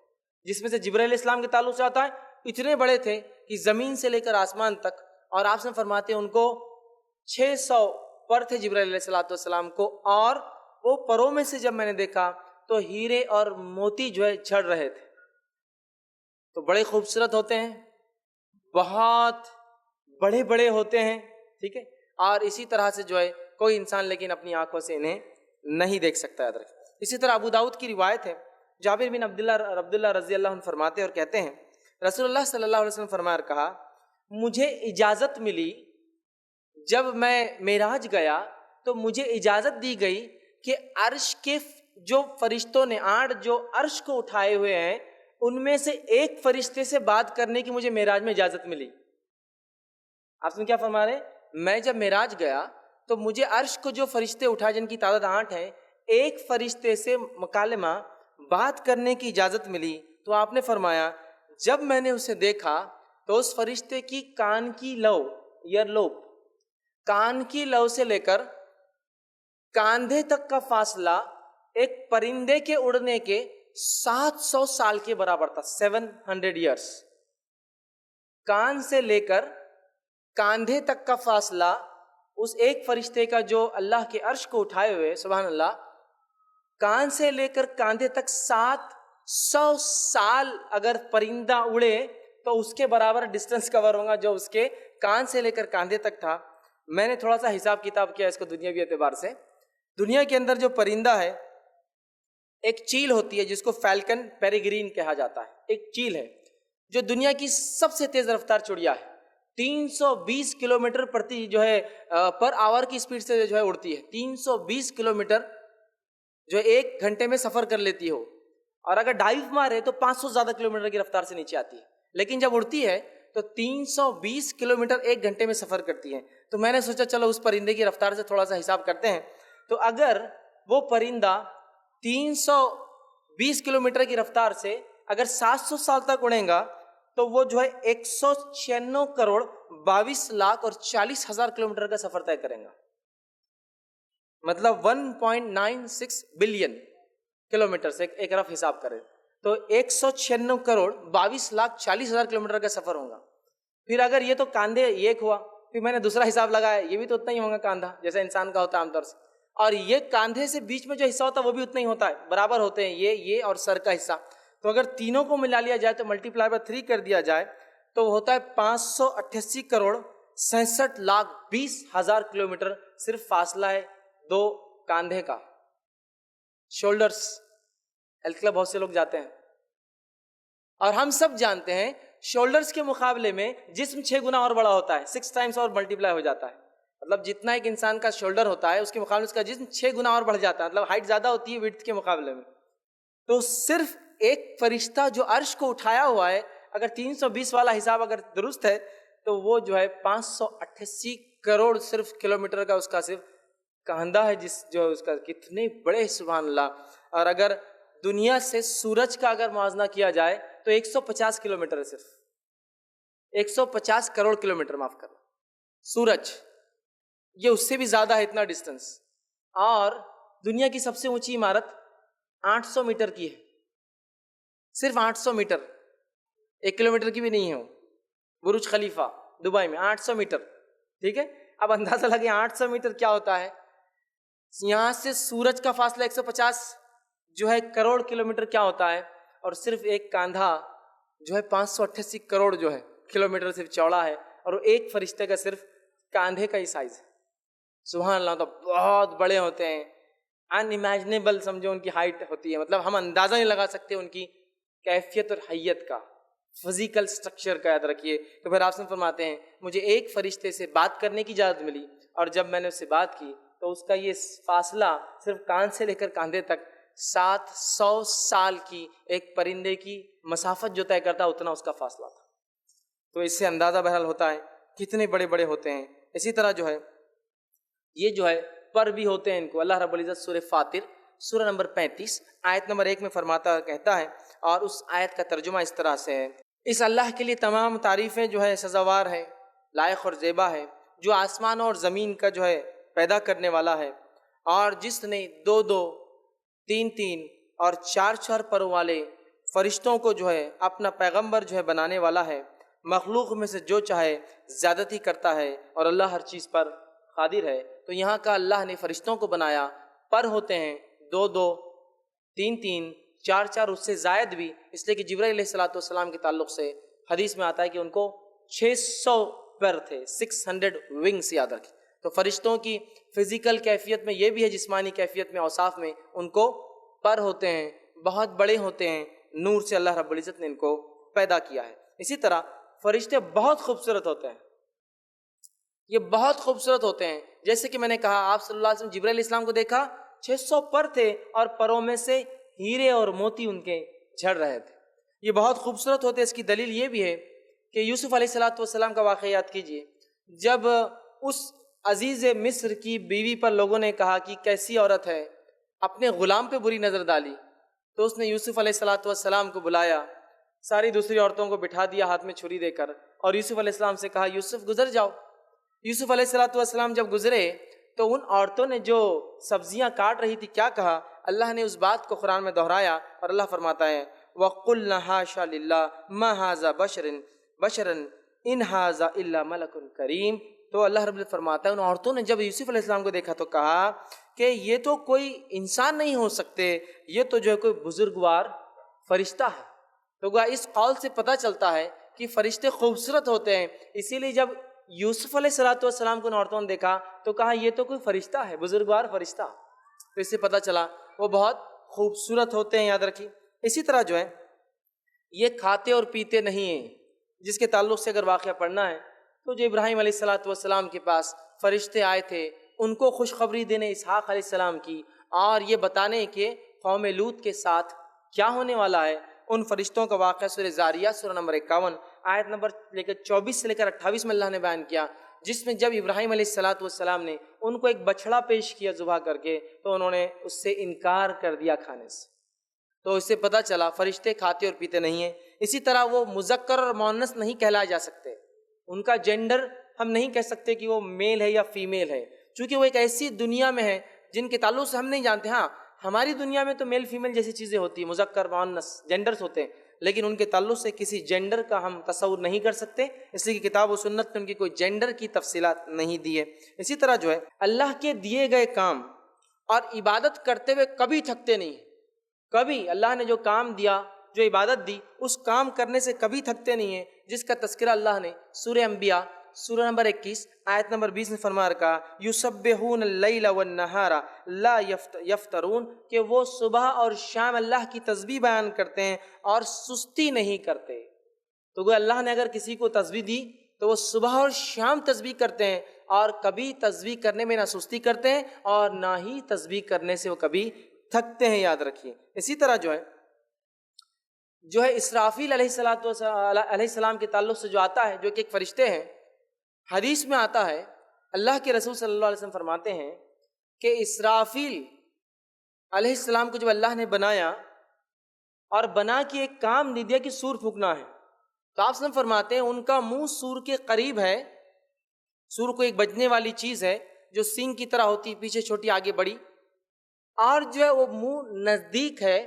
Speaker 1: جس میں سے جبرائیل علیہ السلام کے تعلق سے آتا ہے اتنے بڑے تھے کہ زمین سے لے کر آسمان تک. اور آپ سے فرماتے ہیں ان کو 600 پر تھے جبرائیل علیہ السلام کو، اور وہ پروں میں سے جب میں نے دیکھا تو ہیرے اور موتی جو ہے جھڑ رہے تھے. تو بڑے خوبصورت ہوتے ہیں، بہت بڑے بڑے ہوتے ہیں، ٹھیک ہے. اور اسی طرح سے جو ہے کوئی انسان لیکن اپنی آنکھوں سے انہیں نہیں دیکھ سکتا. یاد رکھیں. اسی طرح ابو داؤد کی روایت ہے، جابر بن عبداللہ رضی اللہ عنہ فرماتے اور کہتے ہیں رسول اللہ صلی اللہ علیہ وسلم فرمایا اور کہا مجھے اجازت ملی جب میں معراج گیا تو مجھے اجازت دی گئی کہ عرش کے جو فرشتوں نے 8 جو عرش کو اٹھائے ہوئے ہیں ان میں سے ایک فرشتے سے بات کرنے کی مجھے معراج میں اجازت ملی. آپ نے کیا فرما رہے ہیں؟ میں جب معراج گیا تو مجھے عرش کو جو فرشتے اٹھائے جن کی تعداد 8 ہیں، ایک فرشتے سے مکالمہ بات کرنے کی اجازت ملی. تو آپ نے فرمایا جب میں نے اسے دیکھا تو اس فرشتے کی کان کی لو، ایئر لوب، کان کی لو سے لے کر کاندھے تک کا فاصلہ ایک پرندے کے اڑنے کے 700 سال کے برابر تھا. 700 ایئرس. کان سے لے کر کاندھے تک کا فاصلہ اس ایک فرشتے کا جو اللہ کے عرش کو اٹھائے ہوئے، سبحان اللہ، کان سے لے کر کاندھے تک 700 سال اگر پرندہ اڑے تو اس کے برابر ڈسٹنس کور ہوگا جو اس کے کان سے لے کر کاندھے تک تھا. میں نے تھوڑا سا حساب کتاب کیا اس کو دنیاوی اعتبار سے. دنیا کے اندر جو پرندہ ہے، ایک چیل ہوتی ہے جس کو فیلکن پیریگرین کہا جاتا ہے، ایک چیل ہے جو دنیا کی سب سے تیز رفتار چڑیا ہے. 320 کلومیٹر پر آور کی اسپیڈ سے جو ہے اڑتی ہے. 320 کلومیٹر جو 1 گھنٹے میں سفر کر لیتی ہو، اور اگر ڈائیو مارے تو 500 زیادہ کلومیٹر کی رفتار سے نیچے آتی ہے. لیکن جب اڑتی ہے تو 320 کلومیٹر 1 گھنٹے میں سفر کرتی ہے. تو میں نے سوچا چلو اس پرندے کی رفتار سے تھوڑا سا حساب کرتے ہیں. تو اگر وہ پرندہ 320 کلومیٹر کی رفتار سے اگر 700 سال تک اڑے گا تو وہ جو ہے 196 کروڑ 22 لاکھ اور 40 ہزار کلومیٹر کا سفر طے کریں گا. مطلب 1.96 بلین کلومیٹر سے ایک رف حساب کریں تو 196 کروڑ 22 لاکھ 40 ہزار کلومیٹر کا سفر ہوگا. پھر اگر یہ تو کاندھے ایک ہوا، پھر میں نے دوسرا حساب لگایا، یہ بھی تو اتنا ہی ہوگا کاندھا جیسا انسان کا ہوتا ہے عام طور سے، اور یہ کاندھے سے بیچ میں جو حصہ ہوتا ہے وہ بھی اتنا ہی ہوتا ہے، برابر ہوتے ہیں یہ اور سر کا حصہ. تو اگر تینوں کو ملا لیا جائے تو ملٹی پلائی بائی 3 کر دیا جائے تو وہ ہوتا ہے 588 کروڑ 66 لاکھ 20 ہزار کلومیٹر. صرف فاصلہ ہے 2 کاندھے کا. شولڈرز ہیلتھ کلب بہت سے لوگ جاتے ہیں اور ہم سب جانتے ہیں شولڈرز کے مقابلے میں جسم 6 گنا اور بڑا ہوتا ہے، 6 ٹائمز اور ملٹی پلائی ہو جاتا ہے. مطلب جتنا ایک انسان کا شولڈر ہوتا ہے اس کے مقابلے اس کا جسم 6 گنا اور بڑھ جاتا ہے. مطلب ہائٹ زیادہ ہوتی ہے وڈتھ کے مقابلے میں. تو صرف ایک فرشتہ جو عرش کو اٹھایا ہوا ہے، اگر 320 والا حساب اگر درست ہے تو وہ جو ہے 588 کروڑ صرف کلومیٹر کا اس کا صرف کاندھا ہے، جس جو اس کا کتنے بڑے، سبحان اللہ. اور اگر دنیا سے سورج کا اگر موازنہ کیا جائے تو 150 کلومیٹر ہے، صرف 150 کروڑ کلومیٹر، معاف کرنا، سورج یہ اس سے بھی زیادہ ہے اتنا ڈسٹنس. اور دنیا کی سب سے اونچی عمارت 800 میٹر کی ہے، صرف 800 میٹر، 1 کلومیٹر کی بھی نہیں ہے وہ. برج خلیفہ دبئی میں 800 میٹر، ٹھیک ہے. اب اندازہ لگے 800 میٹر کیا ہوتا ہے. یہاں سے سورج کا فاصلہ 150 جو ہے کروڑ کلومیٹر کیا ہوتا ہے، اور صرف ایک کاندھا جو ہے 588 کروڑ جو ہے کلومیٹر صرف چوڑا ہے، اور وہ ایک فرشتے کا صرف کاندھے کا ہی سائز ہے. سبحان اللہ. تو بہت بڑے ہوتے ہیں، ان امیجنیبل سمجھو ان کی ہائٹ ہوتی ہے. مطلب ہم اندازہ نہیں لگا سکتے ان کی کیفیت اور حیت کا، فزیکل سٹرکچر کا. یاد رکھیے. تو پھر آپ سے فرماتے ہیں مجھے ایک فرشتے سے بات کرنے کی اجازت ملی، اور جب میں نے اس سے بات کی تو اس کا یہ فاصلہ صرف کان سے لے کر کاندھے تک 700 سال کی ایک پرندے کی مسافت جو طے کرتا اتنا اس کا فاصلہ تھا. تو اس سے اندازہ بہرحال ہوتا ہے کتنے بڑے بڑے ہوتے ہیں. اسی طرح جو ہے یہ جو ہے پر بھی ہوتے ہیں. ان کو اللہ رب العزت سورہ فاطر سورہ نمبر 35 آیت نمبر 1 میں فرماتا کہتا ہے، اور اس آیت کا ترجمہ اس طرح سے ہے: اس اللہ کے لیے تمام تعریفیں جو ہے سزاوار ہے، لائق اور زیبا ہے، جو آسمان اور زمین کا جو ہے پیدا کرنے والا ہے، اور جس نے 2 3 اور 4 پروں والے فرشتوں کو جو ہے اپنا پیغمبر جو ہے بنانے والا ہے، مخلوق میں سے جو چاہے زیادتی کرتا ہے، اور اللہ ہر چیز پر قادر ہے۔ تو یہاں کا اللہ نے فرشتوں کو بنایا، پر ہوتے ہیں 2 3 4 اس سے زائد بھی، اس لیے کہ جبرائیل علیہ الصلوۃ والسلام کے تعلق سے حدیث میں آتا ہے کہ ان کو 600 پر تھے، 600 ونگس، یاد رکھیں۔ تو فرشتوں کی فزیکل کیفیت میں یہ بھی ہے، جسمانی کیفیت میں، اوصاف میں ان کو پر ہوتے ہیں، بہت بڑے ہوتے ہیں، نور سے اللہ رب العزت نے ان کو پیدا کیا ہے۔ اسی طرح فرشتے بہت خوبصورت ہوتے ہیں، یہ بہت خوبصورت ہوتے ہیں۔ جیسے کہ میں نے کہا، آپ صلی اللہ علیہ وسلم جبرائیل علیہ السلام کو دیکھا، 600 پر تھے، اور پروں میں سے ہیرے اور موتی ان کے جھڑ رہے تھے۔ یہ بہت خوبصورت ہوتے ہیں۔ اس کی دلیل یہ بھی ہے کہ یوسف علیہ السلام کا واقعہ یاد کیجئے، جب اس عزیز مصر کی بیوی پر لوگوں نے کہا کہ کیسی عورت ہے، اپنے غلام پہ بری نظر ڈالی، تو اس نے یوسف علیہ السلام کو بلایا، ساری دوسری عورتوں کو بٹھا دیا ہاتھ میں چھری دے کر، اور یوسف علیہ السلام سے کہا یوسف گزر جاؤ۔ یوسف علیہ السلام جب گزرے تو ان عورتوں نے جو سبزیاں کاٹ رہی تھی کیا کہا، اللہ نے اس بات کو قرآن میں دہرایا، اور اللہ فرماتا ہے وَقُلْنَا حَاشَا لِلَّهِ مَا هَذَا بَشَرًا إِنْ هَذَا إِلَّا مَلَكٌ کریم۔ تو اللہ رب العزت فرماتا ہے ان عورتوں نے جب یوسف علیہ السلام کو دیکھا تو کہا کہ یہ تو کوئی انسان نہیں ہو سکتے، یہ تو جو ہے کوئی بزرگوار فرشتہ ہے۔ تو گویا اس قول سے پتہ چلتا ہے کہ فرشتے خوبصورت ہوتے ہیں، اسی لیے جب یوسف علیہ السلام کو ان عورتوں نے دیکھا تو کہا یہ تو کوئی فرشتہ ہے، بزرگوار فرشتہ۔ تو اس سے پتہ چلا وہ بہت خوبصورت ہوتے ہیں، یاد رکھیے۔ اسی طرح جو ہے یہ کھاتے اور پیتے نہیں ہیں، جس کے تعلق سے اگر واقعہ پڑھنا ہے تو جو ابراہیم علیہ السلام کے پاس فرشتے آئے تھے، ان کو خوشخبری دینے اسحاق علیہ السلام کی، اور یہ بتانے کہ قوم لوط کے ساتھ کیا ہونے والا ہے، ان فرشتوں کا واقعہ سورہ زاریات سورہ نمبر 51 آیت نمبر 24 سے لے کر 28 میں اللہ نے بیان کیا، جس میں جب ابراہیم علیہ السلام نے ان کو ایک بچڑا پیش کیا ذبح کر کے، تو انہوں نے اس سے انکار کر دیا کھانے سے۔ تو اس سے پتہ چلا فرشتے کھاتے اور پیتے نہیں ہیں۔ اسی طرح وہ مذکر اور مؤنث نہیں کہلائے جا سکتے، ان کا جینڈر ہم نہیں کہہ سکتے کہ وہ میل ہے یا فیمیل ہے، چونکہ وہ ایک ایسی دنیا میں ہے جن کے تعلق سے ہم نہیں جانتے۔ ہاں، ہماری دنیا میں تو میل فیمیل جیسی چیزیں ہوتی ہیں، مذکر مؤنث جینڈرز ہوتے ہیں، لیکن ان کے تعلق سے کسی جینڈر کا ہم تصور نہیں کر سکتے، اس لیے کہ کتاب و سنت میں ان کی کوئی جینڈر کی تفصیلات نہیں دی ہے۔ اسی طرح جو ہے اللہ کے دیے گئے کام اور عبادت کرتے ہوئے کبھی تھکتے نہیں، کبھی اللہ نے جو کام دیا، جو عبادت دی، اس کام کرنے سے کبھی تھکتے نہیں ہیں، جس کا تذکرہ اللہ نے سورہ انبیاء سورہ نمبر 21 آیت نمبر 20 میں فرما رکھا، یسبحون اللیل والنہار لا یفترون، کہ وہ صبح اور شام اللہ کی تسبیح بیان کرتے ہیں اور سستی نہیں کرتے۔ تو گویا اللہ نے اگر کسی کو تسبیح دی تو وہ صبح اور شام تسبیح کرتے ہیں، اور کبھی تسبیح کرنے میں نہ سستی کرتے ہیں اور نہ ہی تسبیح کرنے سے وہ کبھی تھکتے ہیں، یاد رکھیے۔ اسی طرح جو ہے اسرافیل علیہ السلام کے تعلق سے جو آتا ہے، جو کہ ایک فرشتے ہیں، حدیث میں آتا ہے اللہ کے رسول صلی اللہ علیہ وسلم فرماتے ہیں کہ اسرافیل علیہ السلام کو جب اللہ نے بنایا اور بنا کے ایک کام دے دیا کہ سور پھونکنا ہے، تو آپ وسلم فرماتے ہیں ان کا منہ سور کے قریب ہے۔ سور کو ایک بجنے والی چیز ہے جو سینگ کی طرح ہوتی، پیچھے چھوٹی آگے بڑی، اور جو ہے وہ منہ نزدیک ہے،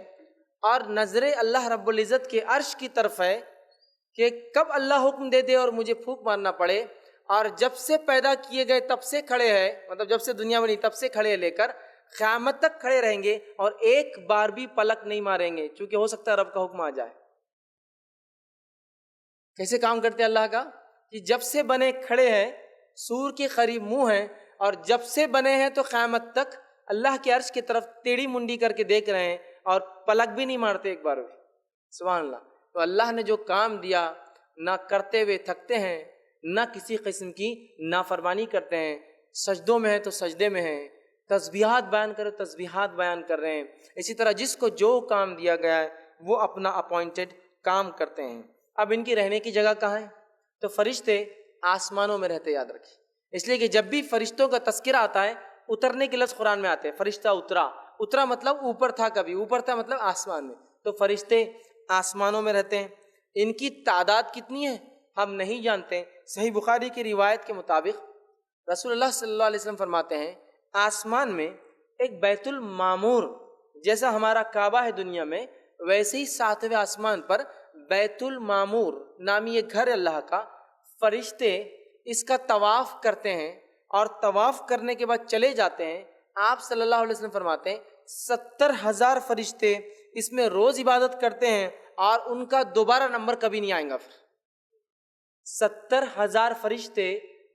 Speaker 1: اور نظر اللہ رب العزت کے عرش کی طرف ہے کہ کب اللہ حکم دے دے اور مجھے پھونک مارنا پڑے، اور جب سے پیدا کیے گئے تب سے کھڑے ہیں، مطلب جب سے دنیا بنی تب سے کھڑے لے کر قیامت تک کھڑے رہیں گے، اور ایک بار بھی پلک نہیں ماریں گے، چونکہ ہو سکتا ہے رب کا حکم آ جائے۔ کیسے کام کرتے اللہ کا کہ جب سے بنے کھڑے ہیں، سور کے قریب منہ ہیں، اور جب سے بنے ہیں تو قیامت تک اللہ کے عرش کی طرف ٹیڑھی منڈی کر کے دیکھ رہے ہیں، اور پلک بھی نہیں مارتے ایک بار بھی۔ سبحان اللہ۔ تو اللہ نے جو کام دیا، نہ کرتے ہوئے تھکتے ہیں، نہ کسی قسم کی نافرمانی کرتے ہیں، سجدوں میں ہیں تو سجدے میں ہیں، تسبیحات بیان کرو تسبیحات بیان کر رہے ہیں۔ اسی طرح جس کو جو کام دیا گیا ہے وہ اپنا اپوائنٹڈ کام کرتے ہیں۔ اب ان کی رہنے کی جگہ کہاں ہے؟ تو فرشتے آسمانوں میں رہتے، یاد رکھیں، اس لیے کہ جب بھی فرشتوں کا تذکرہ آتا ہے، اترنے کے لفظ قرآن میں آتے ہیں، فرشتہ اترا مطلب اوپر تھا، کبھی اوپر تھا مطلب آسمان میں۔ تو فرشتے آسمانوں میں رہتے ہیں۔ ان کی تعداد کتنی ہے ہم نہیں جانتے۔ صحیح بخاری کی روایت کے مطابق رسول اللہ صلی اللہ علیہ وسلم فرماتے ہیں آسمان میں ایک بیت المعمور جیسا ہمارا کعبہ ہے دنیا میں، ویسے ہی 7ویں آسمان پر بیت المعمور نامی ایک گھر اللہ کا، فرشتے اس کا طواف کرتے ہیں اور طواف کرنے کے بعد چلے جاتے ہیں۔ آپ صلی اللہ علیہ وسلم فرماتے ہیں 70,000 فرشتے اس میں روز عبادت کرتے ہیں اور ان کا دوبارہ نمبر کبھی نہیں آئے گا۔ پھر 70,000 فرشتے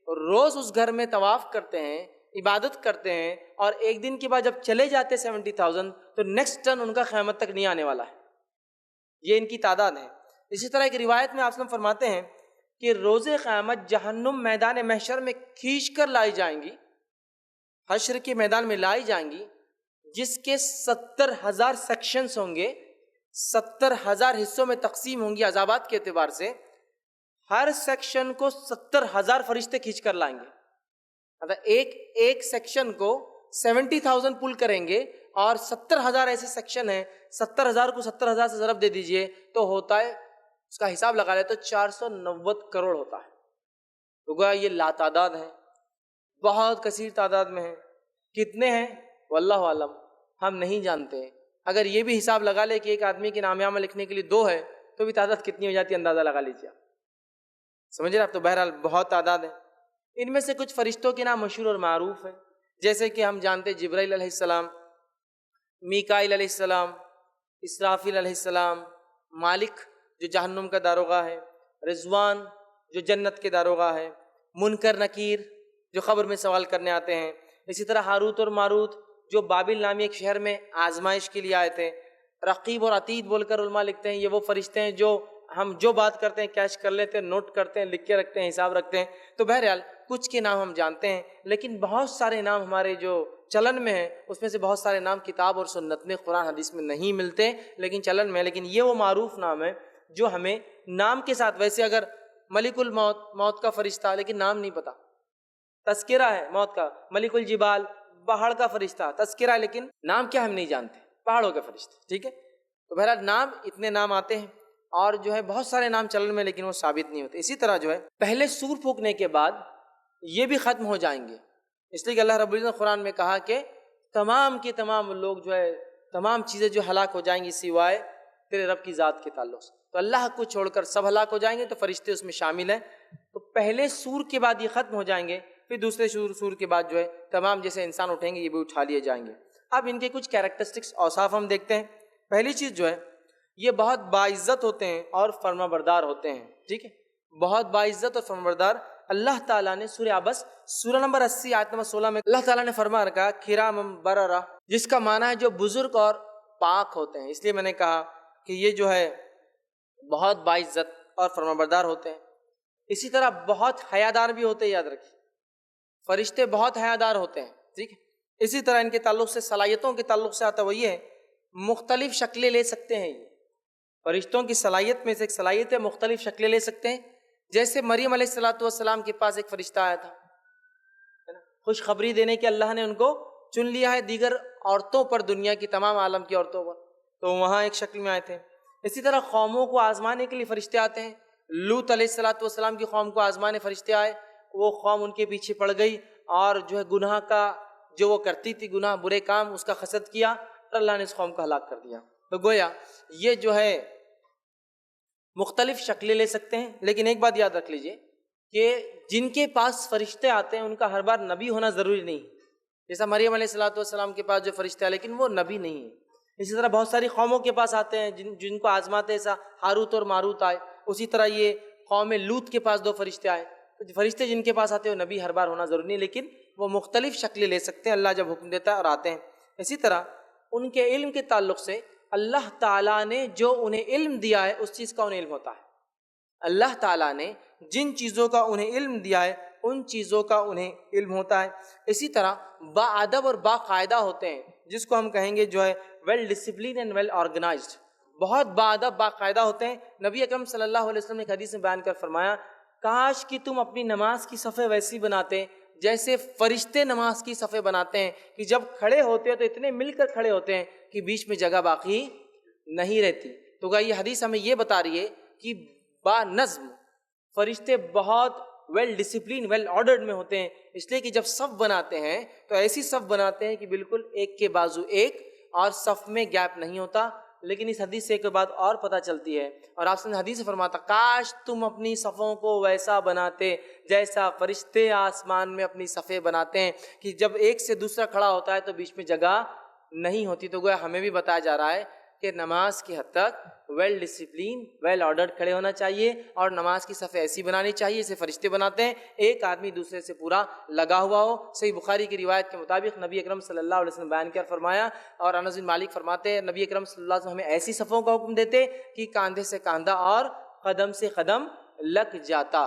Speaker 1: روز اس گھر میں طواف کرتے ہیں، عبادت کرتے ہیں، اور ایک دن کے بعد جب چلے جاتے 70,000 تو نیکسٹ ٹرن ان کا قیامت تک نہیں آنے والا ہے۔ یہ ان کی تعداد ہے۔ اسی طرح ایک روایت میں آپ صلی اللہ علیہ وسلم فرماتے ہیں کہ روز قیامت جہنم میدان محشر میں کھینچ کر لائی جائیں گی، حشر کے میدان میں لائی جائیں گی، جس کے 70,000 سیکشنز ہوں گے، 70,000 حصوں میں تقسیم ہوں گی عذابات کے اعتبار سے۔ ہر سیکشن کو 70,000 فرشتے کھینچ کر لائیں گے۔ مطلب ایک سیکشن کو 70,000 پل کریں گے اور 70,000 ایسے سیکشن ہیں، 70,000 کو 70,000 سے ضرب دے دیجئے تو ہوتا ہے، اس کا حساب لگا لے تو 490 کروڑ ہوتا ہے۔ تو گویا یہ لاتعداد ہیں، بہت کثیر تعداد میں ہیں۔ کتنے ہیں واللہ عالم، ہم نہیں جانتے۔ اگر یہ بھی حساب لگا لے کہ ایک آدمی کے نام نامہ لکھنے کے لیے 2 ہے تو بھی تعداد کتنی ہو جاتی ہے اندازہ لگا لیجیے، سمجھ رہے آپ؟ تو بہرحال بہت تعداد ہے۔ ان میں سے کچھ فرشتوں کے نام مشہور اور معروف ہیں، جیسے کہ ہم جانتے جبرائیل علیہ السلام، میکائیل علیہ السلام، اسرافیل علیہ السلام، مالک جو جہنم کا داروغہ ہے، رضوان جو جنت کے داروغہ ہے، منکر نکیر جو قبر میں سوال کرنے آتے ہیں، اسی طرح ہاروت اور ماروت جو بابل نامی ایک شہر میں آزمائش کے لیے آئے تھے، رقیب اور عتید بول کر علماء لکھتے ہیں یہ وہ فرشتے ہیں جو ہم جو بات کرتے ہیں کیش کر لیتے ہیں، نوٹ کرتے ہیں، لکھ کے رکھتے ہیں، حساب رکھتے ہیں۔ تو بہرحال کچھ کے نام ہم جانتے ہیں، لیکن بہت سارے نام ہمارے جو چلن میں ہیں اس میں سے بہت سارے نام کتاب اور سنت میں، قرآن حدیث میں نہیں ملتے، لیکن چلن میں۔ لیکن یہ وہ معروف نام ہے جو ہمیں نام کے ساتھ، ویسے اگر ملک الموت، موت کا فرشتہ، لیکن نام نہیں پتا، تذکرہ ہے موت کا، ملک الجبال پہاڑ کا فرشتہ، تذکرہ ہے لیکن نام کیا ہم نہیں جانتے، پہاڑوں کا فرشتہ، ٹھیک ہے۔ تو بہرحال نام اتنے نام آتے ہیں، اور جو ہے بہت سارے نام چلن میں لیکن وہ ثابت نہیں ہوتے۔ اسی طرح جو ہے پہلے سور پھونکنے کے بعد یہ بھی ختم ہو جائیں گے، اس لیے کہ اللہ رب العزت نے قرآن میں کہا کہ تمام کے تمام لوگ جو ہے، تمام چیزیں جو ہلاک ہو جائیں گی سوائے تیرے رب کی ذات کے تعلق سے، تو اللہ کو چھوڑ کر سب ہلاک ہو جائیں گے، تو فرشتے اس میں شامل ہیں۔ تو پہلے سور کے بعد یہ ختم ہو جائیں گے، پھر دوسرے سور کے بعد جو ہے تمام جیسے انسان اٹھیں گے یہ بھی اٹھا لیے جائیں گے۔ اب ان کے کچھ کیریکٹرسٹکس، اوصاف ہم دیکھتے ہیں۔ پہلی چیز جو ہے یہ بہت باعزت ہوتے ہیں اور فرما بردار ہوتے ہیں، ٹھیک ہے، بہت باعزت اور فرما بردار۔ اللہ تعالیٰ نے سورہ عبس سورہ نمبر 80 آیت نمبر 16 میں اللہ تعالیٰ نے فرما رکھا کرام بررہ، جس کا معنی ہے جو بزرگ اور پاک ہوتے ہیں۔ اس لیے میں نے کہا کہ یہ جو ہے بہت باعزت اور فرما بردار ہوتے ہیں۔ اسی طرح بہت حیادار بھی ہوتے ہیں، یاد رکھیے فرشتے بہت حیادار ہوتے ہیں، ٹھیک ہے۔ اسی طرح ان کے تعلق سے صلاحیتوں کے تعلق سے آتا وہ یہ ہے مختلف شکلیں لے سکتے ہیں۔ یہ فرشتوں کی صلاحیت میں سے ایک صلاحیت ہے مختلف شکلیں لے سکتے ہیں۔ جیسے مریم علیہ السلام کے پاس ایک فرشتہ آیا تھا، خوشخبری دینے کے اللہ نے ان کو چن لیا ہے دیگر عورتوں پر، دنیا کی تمام عالم کی عورتوں پر، تو وہاں ایک شکل میں آئے تھے۔ اسی طرح قوموں کو آزمانے کے لیے فرشتے آتے ہیں۔ لوط علیہ السلام کی قوم کو آزمانے فرشتے آئے، وہ قوم ان کے پیچھے پڑ گئی اور جو ہے گناہ کا جو وہ کرتی تھی، گناہ برے کام، اس کا حسد کیا اور اللہ نے اس قوم کو ہلاک کر دیا۔ تو گویا یہ جو ہے مختلف شکلیں لے سکتے ہیں، لیکن ایک بات یاد رکھ لیجئے کہ جن کے پاس فرشتے آتے ہیں ان کا ہر بار نبی ہونا ضروری نہیں، جیسا مریم علیہ السلام کے پاس جو فرشتے آئے لیکن وہ نبی نہیں ہے۔ اسی طرح بہت ساری قوموں کے پاس آتے ہیں جن کو آزماتے ہیں، ایسا ہاروت اور ماروت آئے۔ اسی طرح یہ قوم لوط کے پاس 2 فرشتے آئے، تو فرشتے جن کے پاس آتے ہیں وہ نبی ہر بار ہونا ضروری نہیں، لیکن وہ مختلف شکلیں لے سکتے ہیں اللہ جب حکم دیتا ہے اور آتے ہیں۔ اسی طرح ان کے علم کے تعلق سے اللہ تعالیٰ نے جو انہیں علم دیا ہے اس چیز کا انہیں علم ہوتا ہے۔ اللہ تعالیٰ نے جن چیزوں کا انہیں علم دیا ہے ان چیزوں کا انہیں علم ہوتا ہے۔ اسی طرح باادب اور باقاعدہ ہوتے ہیں، جس کو ہم کہیں گے جو ہے well discipline and well organised, بہت باادب باقاعدہ ہوتے ہیں۔ نبی اکرم صلی اللہ علیہ وسلم نے ایک حدیث میں بیان کر فرمایا کاش کہ تم اپنی نماز کی صفیں ویسی بناتے جیسے فرشتے نماز کی صفیں بناتے ہیں، کہ جب کھڑے ہوتے ہیں تو اتنے مل کر کھڑے ہوتے ہیں کہ بیچ میں جگہ باقی نہیں رہتی۔ تو یہ حدیث ہمیں یہ بتا رہی ہے کہ با نظم فرشتے بہت ویل ڈسپلین ویل آرڈرڈ میں ہوتے ہیں، اس لیے کہ جب صف بناتے ہیں تو ایسی صف بناتے ہیں کہ بالکل ایک کے بازو ایک، اور صف میں گیپ نہیں ہوتا۔ لیکن اس حدیث سے ایک بات اور پتہ چلتی ہے، اور آپ نے حدیث سے فرماتا کاش تم اپنی صفوں کو ویسا بناتے جیسا فرشتے آسمان میں اپنی صفیں بناتے ہیں، کہ جب ایک سے دوسرا کھڑا ہوتا ہے تو بیچ میں جگہ نہیں ہوتی۔ تو گویا ہمیں بھی بتایا جا رہا ہے کہ نماز کی حد تک ویل ڈسپلین ویل آرڈرڈ کھڑے ہونا چاہیے، اور نماز کی صفیں ایسی بنانی چاہیے جیسے فرشتے بناتے ہیں، ایک آدمی دوسرے سے پورا لگا ہوا ہو۔ صحیح بخاری کی روایت کے مطابق نبی اکرم صلی اللہ علیہ وسلم بیان کیا فرمایا، اور انس بن مالک فرماتے ہیں نبی اکرم صلی اللہ علیہ وسلم ہمیں ایسی صفوں کا حکم دیتے کہ کاندھے سے کاندھا اور قدم سے قدم لگ جاتا۔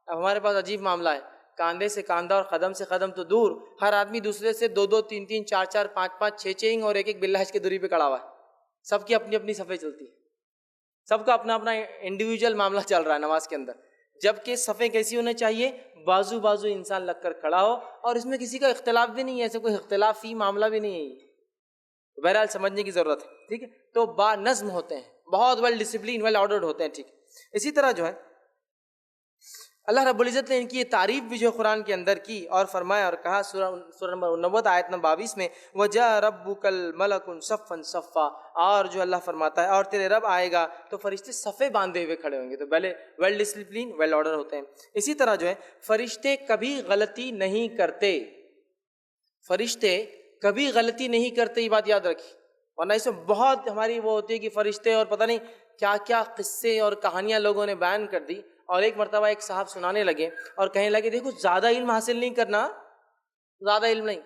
Speaker 1: اب ہمارے پاس عجیب معاملہ ہے، کاندھے سے کاندھا اور قدم سے قدم تو دور، ہر آدمی دوسرے سے 2-2 3-3 4-4 5-5 6-6 اور ایک باللہ کی دوری پہ کھڑا ہوا ہے، سب کی اپنی اپنی صفیں چلتی ہیں، سب کا اپنا اپنا انڈیویجول معاملہ چل رہا ہے نماز کے اندر، جبکہ صفیں کیسی ہونے چاہیے، بازو بازو انسان لگ کر کھڑا ہو، اور اس میں کسی کا اختلاف بھی نہیں ہے، ایسے کوئی اختلافی معاملہ بھی نہیں ہے، بہرحال سمجھنے کی ضرورت ہے، ٹھیک ہے۔ تو با نظم ہوتے ہیں، بہت ویل ڈسپلین ویل آرڈرڈ ہوتے ہیں، ٹھیک ہے۔ اسی طرح جو ہے اللہ رب العزت نے ان کی یہ تعریف بھی جو قرآن کے اندر کی اور فرمایا اور کہا سورہ نمبر 90 آیت نمبر 22 میں وَجَاءَ رَبُّكَ الْمَلَكُ صَفًّا صَفًّا، اور جو اللہ فرماتا ہے اور تیرے رب آئے گا تو فرشتے صفیں باندھے ہوئے کھڑے ہوں گے، تو پہلے ویل ڈسپلین ویل آرڈر ہوتے ہیں۔ اسی طرح جو ہے فرشتے کبھی غلطی نہیں کرتے، فرشتے کبھی غلطی نہیں کرتے، یہ بات یاد رکھی، ورنہ اس میں بہت ہماری وہ ہوتی ہے کہ فرشتے اور پتہ نہیں کیا کیا قصے اور کہانیاں لوگوں نے بیان کر دی، اور ایک مرتبہ ایک صاحب سنانے لگے اور کہنے لگے دیکھو زیادہ علم حاصل نہیں کرنا، زیادہ علم نہیں،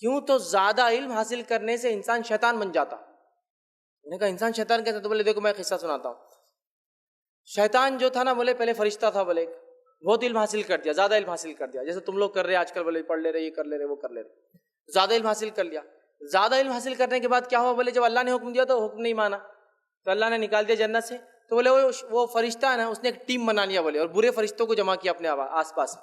Speaker 1: کیوں؟ تو زیادہ علم حاصل کرنے سے انسان شیطان بن جاتا۔ میں نے کہا انسان شیطان کہتا؟ تو بولے دیکھو میں قصہ سناتا ہوں، شیطان جو تھا نا بولے پہلے فرشتہ تھا، بولے بہت علم حاصل کر دیا، زیادہ علم حاصل کر دیا، جیسے تم لوگ کر رہے آج کل، بولے پڑھ لے رہے، یہ کر لے رہے، وہ کر لے رہے، زیادہ علم حاصل کر لیا۔ زیادہ علم حاصل کرنے کے بعد کیا ہوا؟ بولے جب اللہ نے حکم دیا تو حکم نہیں مانا، تو اللہ نے نکال دیا جنت سے، تو بولے وہ فرشتہ ہے نا اس نے ایک ٹیم بنا لیا، بولے، اور برے فرشتوں کو جمع کیا اپنے آس پاس،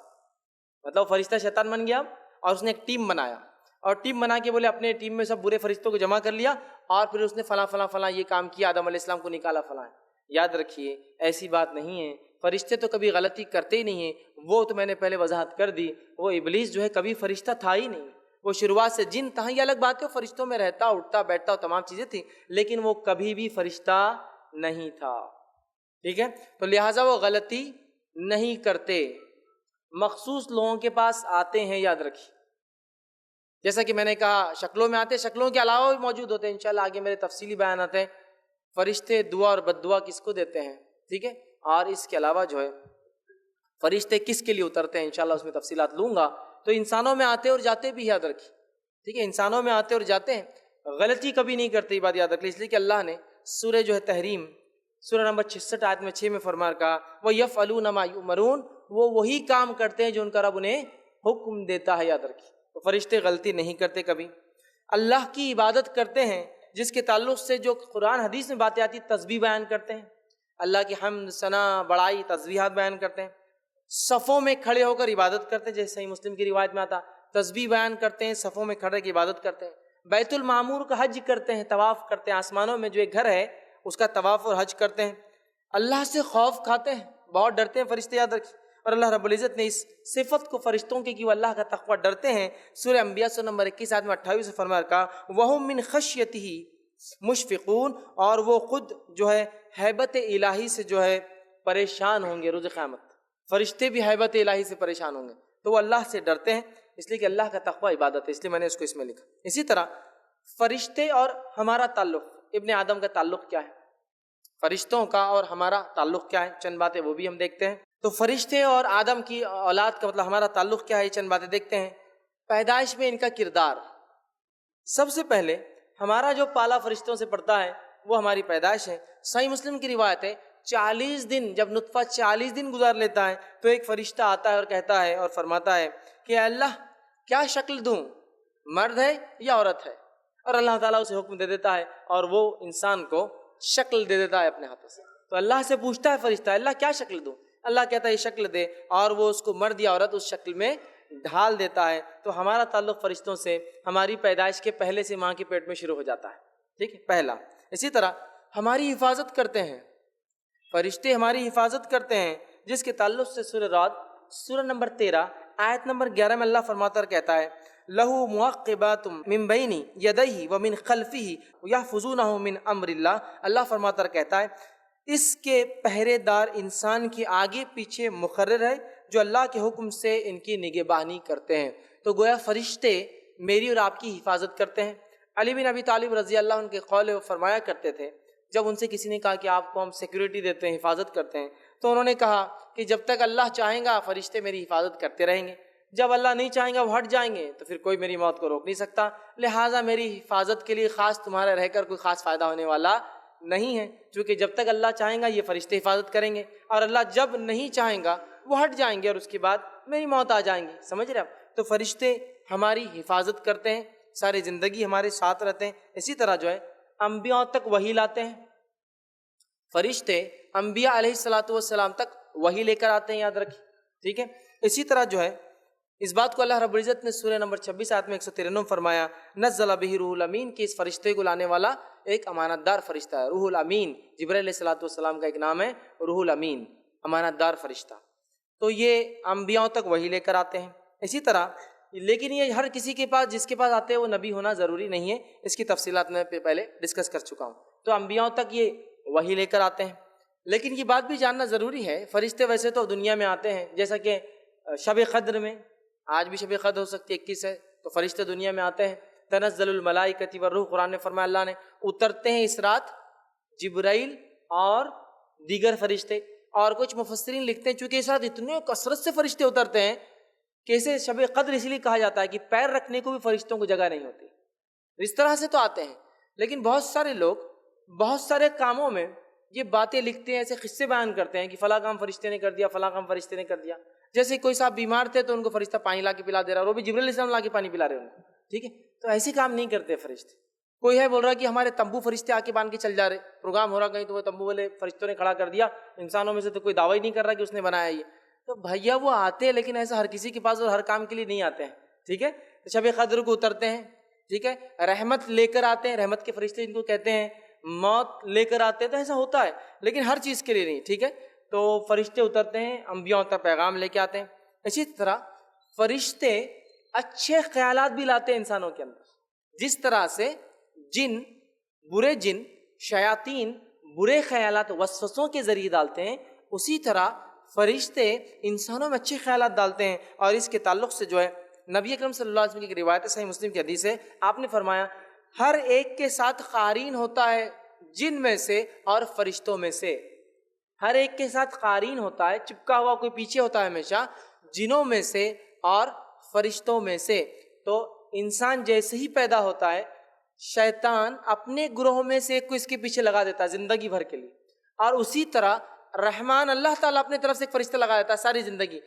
Speaker 1: مطلب فرشتہ شیطان بن گیا اور اس نے ایک ٹیم بنایا، اور ٹیم بنا کے بولے اپنے ٹیم میں سب برے فرشتوں کو جمع کر لیا، اور پھر اس نے فلاں فلاں فلاں یہ کام کیا، آدم علیہ السلام کو نکالا فلاں۔ یاد رکھیے ایسی بات نہیں ہے، فرشتے تو کبھی غلطی کرتے ہی نہیں ہیں، وہ تو میں نے پہلے وضاحت کر دی، وہ ابلیس جو ہے کبھی فرشتہ تھا ہی نہیں، وہ شروعات سے جن تھا، یہ الگ بات ہے، فرشتوں میں رہتا اٹھتا بیٹھتا تمام چیزیں تھیں، لیکن وہ کبھی بھی فرشتہ نہیں تھا، ٹھیک ہے۔ تو لہٰذا وہ غلطی نہیں کرتے، مخصوص لوگوں کے پاس آتے ہیں، یاد رکھیے، جیسا کہ میں نے کہا شکلوں میں آتے، شکلوں کے علاوہ بھی موجود ہوتے ہیں، انشاءاللہ آگے میرے تفصیلی بیانات ہیں۔ فرشتے دعا اور بد دعا کس کو دیتے ہیں، ٹھیک ہے، اور اس کے علاوہ جو ہے فرشتے کس کے لیے اترتے ہیں، انشاءاللہ اس میں تفصیلات لوں گا۔ تو انسانوں میں آتے اور جاتے بھی، یاد رکھیے، ٹھیک ہے، انسانوں میں آتے اور جاتے ہیں، غلطی کبھی نہیں کرتے، یہ بات یاد رکھ لی، اس لیے کہ اللہ نے سورہ جو ہے تحریم سورہ نمبر 66 آیت میں 6 میں فرما کہا وَيَفْعَلُونَ مَا يُؤْمَرُونَ، وہ وہی کام کرتے ہیں جو ان کا رب انہیں حکم دیتا ہے، یاد رکھیے۔ تو فرشتے غلطی نہیں کرتے کبھی، اللہ کی عبادت کرتے ہیں، جس کے تعلق سے جو قرآن حدیث میں باتیں آتی، تسبیح بیان کرتے ہیں، اللہ کی حمد ثنا بڑائی تسبیحات بیان کرتے ہیں، صفوں میں کھڑے ہو کر عبادت کرتے ہیں، جیسے صحیح مسلم کی روایت میں آتا، تسبیح بیان کرتے ہیں، صفوں میں کھڑے کی عبادت کرتے ہیں، بیت المعمور کا حج کرتے ہیں، طواف کرتے ہیں، آسمانوں میں جو ایک گھر ہے اس کا طواف اور حج کرتے ہیں، اللہ سے خوف کھاتے ہیں، بہت ڈرتے ہیں فرشتے، یاد رکھیں۔ اور اللہ رب العزت نے اس صفت کو فرشتوں کی وہ اللہ کا تقوی ڈرتے ہیں، سورہ انبیاء سورہ نمبر 21 آیت میں 28 سے فرما کہا وَهُم مِّن خَشْيَتِهِ مُشْفِقُونَ، اور وہ خود جو ہے ہیبت الہی سے جو ہے پریشان ہوں گے روز قیامت، فرشتے بھی ہیبت الہی سے پریشان ہوں گے، تو وہ اللہ سے ڈرتے ہیں، اس لیے کہ اللہ کا تقوی عبادت ہے، اس لیے میں نے اس کو اس میں لکھا۔ اسی طرح فرشتے اور ہمارا تعلق، ابن آدم کا تعلق کیا ہے، فرشتوں کا اور ہمارا تعلق کیا ہے، چند باتیں وہ بھی ہم دیکھتے ہیں۔ تو فرشتے اور آدم کی اولاد کا مطلب ہمارا تعلق کیا ہے، یہ چند باتیں دیکھتے ہیں۔ پیدائش میں ان کا کردار، سب سے پہلے ہمارا جو پالا فرشتوں سے پڑتا ہے وہ ہماری پیدائش ہے۔ صحیح مسلم کی روایت ہے 40 دن، جب نطفہ 40 دن گزار لیتا ہے تو ایک فرشتہ آتا ہے اور کہتا ہے اور فرماتا ہے کہ اللہ کیا شکل دوں، مرد ہے یا عورت ہے، اور اللہ تعالیٰ اسے حکم دے دیتا ہے اور وہ انسان کو شکل دے دیتا ہے اپنے ہاتھوں سے۔ تو اللہ سے پوچھتا ہے فرشتہ اللہ کیا شکل دوں، اللہ کہتا ہے یہ شکل دے، اور وہ اس کو مرد یا عورت اس شکل میں ڈھال دیتا ہے۔ تو ہمارا تعلق فرشتوں سے ہماری پیدائش کے پہلے سے ماں کے پیٹ میں شروع ہو جاتا ہے، ٹھیک ہے، پہلا۔ اسی طرح ہماری حفاظت کرتے ہیں فرشتے، ہماری حفاظت کرتے ہیں، جس کے تعلق سے سورہ رعد سورہ نمبر 13 آیت نمبر 11 میں اللہ فرماتا اور کہتا ہے لہو معقبات من بین یدیہ ومن خلفہ یحفظونہ من امر اللہ. اللہ فرماتا اور کہتا ہے اس کے پہرے دار انسان کے آگے پیچھے مقرر ہے جو اللہ کے حکم سے ان کی نگہبانی کرتے ہیں. تو گویا فرشتے میری اور آپ کی حفاظت کرتے ہیں. علی بن ابی طالب رضی اللہ عنہ کے قول فرمایا کرتے تھے جب ان سے کسی نے کہا کہ آپ کو ہم سیکیورٹی دیتے ہیں، حفاظت کرتے ہیں، تو انہوں نے کہا کہ جب تک اللہ چاہیں گا فرشتے میری حفاظت کرتے رہیں گے، جب اللہ نہیں چاہیں گا وہ ہٹ جائیں گے تو پھر کوئی میری موت کو روک نہیں سکتا. لہٰذا میری حفاظت کے لیے خاص تمہارے رہ کر کوئی خاص فائدہ ہونے والا نہیں ہے، چونکہ جب تک اللہ چاہیں گا یہ فرشتے حفاظت کریں گے، اور اللہ جب نہیں چاہیں گا وہ ہٹ جائیں گے اور اس کے بعد میری موت آ جائیں گی. سمجھ رہے آپ؟ تو فرشتے ہماری حفاظت کرتے ہیں، ساری زندگی ہمارے ساتھ رہتے ہیں. اسی طرح جو ہے انبیاء تک وحی لاتے ہیں. فرشتے انبیاء علیہ الصلوۃ والسلام تک وحی لے کر آتے ہیں، یاد رکھیں. ٹھیک ہے. اسی طرح جو ہے اس بات کو اللہ رب العزت نے سورہ نمبر 26 آیت میں 193 فرمایا نزل بہ روح الامین کہ اس فرشتے کو لانے والا ایک امانت دار فرشتہ ہے. روح الامین جبرائیل علیہ الصلوۃ والسلام کا ایک نام ہے روح الامین، امانت دار فرشتہ. تو یہ انبیاء تک وحی لے کر آتے ہیں. اسی طرح لیکن یہ ہر کسی کے پاس جس کے پاس آتے ہیں وہ نبی ہونا ضروری نہیں ہے، اس کی تفصیلات میں پہلے ڈسکس کر چکا ہوں. تو انبیاء تک یہ وحی لے کر آتے ہیں. لیکن یہ بات بھی جاننا ضروری ہے فرشتے ویسے تو دنیا میں آتے ہیں، جیسا کہ شب قدر میں، آج بھی شب قدر ہو سکتی ہے 21 ہے، تو فرشتے دنیا میں آتے ہیں. تنزل الملائکۃ والروح، قرآن نے فرمایا اللہ نے اترتے ہیں اس رات جبرائیل اور دیگر فرشتے. اور کچھ مفسرین لکھتے ہیں چونکہ اس رات اتنے کثرت سے فرشتے اترتے ہیں کہ اسے شب قدر اس لیے کہا جاتا ہے کہ پیر رکھنے کو بھی فرشتوں کو جگہ نہیں ہوتی. اس طرح سے تو آتے ہیں، لیکن بہت سارے لوگ بہت سارے کاموں میں یہ باتیں لکھتے ہیں، ایسے قصے بیان کرتے ہیں کہ فلاں کام فرشتے نے کر دیا، فلاں کام فرشتے نے کر دیا. جیسے کوئی صاحب بیمار تھے تو ان کو فرشتہ پانی لا کے پلا دے رہا، اور وہ بھی جبرائیل علیہ السلام لا کے پانی پلا رہے ان کو. ٹھیک ہے. تو ایسے کام نہیں کرتے فرشتے. کوئی ہے بول رہا کہ ہمارے تمبو فرشتے آ کے باندھ کے چل جا رہے، پروگرام ہو رہا کہیں تو وہ تمبو والے فرشتوں نے کھڑا کر دیا. انسانوں میں سے تو کوئی دعویٰ ہی نہیں کر رہا کہ اس نے بنایا یہ. تو بھیا وہ آتے ہیں لیکن ایسا ہر کسی کے پاس اور ہر کام کے لیے نہیں آتے ہیں. ٹھیک ہے. شب قدر کو اترتے ہیں. ٹھیک ہے. رحمت لے کر آتے ہیں، رحمت کے فرشتے جن کو کہتے ہیں. موت لے کر آتے ہیں، تو ایسا ہوتا ہے لیکن ہر چیز کے لیے نہیں. ٹھیک ہے. تو فرشتے اترتے ہیں، انبیاء تک پیغام لے کے آتے ہیں. اسی طرح فرشتے اچھے خیالات بھی لاتے ہیں انسانوں کے اندر. جس طرح سے برے جن شیاطین برے خیالات وسوسوں کے ذریعے ڈالتے ہیں، اسی طرح فرشتے انسانوں میں اچھے خیالات ڈالتے ہیں. اور اس کے تعلق سے جو ہے نبی اکرم صلی اللہ علیہ وسلم کی ایک روایت صحیح مسلم کی حدیث ہے، آپ نے فرمایا ہر ایک کے ساتھ قارین ہوتا ہے جن میں سے اور فرشتوں میں سے. ہر ایک کے ساتھ قارین ہوتا ہے، چپکا ہوا کوئی پیچھے ہوتا ہے ہمیشہ، جنوں میں سے اور فرشتوں میں سے. تو انسان جیسے ہی پیدا ہوتا ہے شیطان اپنے گروہ میں سے ایک کو اس کے پیچھے لگا دیتا ہے زندگی بھر کے لیے، اور اسی طرح رحمان اللہ تعالیٰ اپنے طرف سے ایک فرشتہ لگا دیتا ہے ساری زندگی.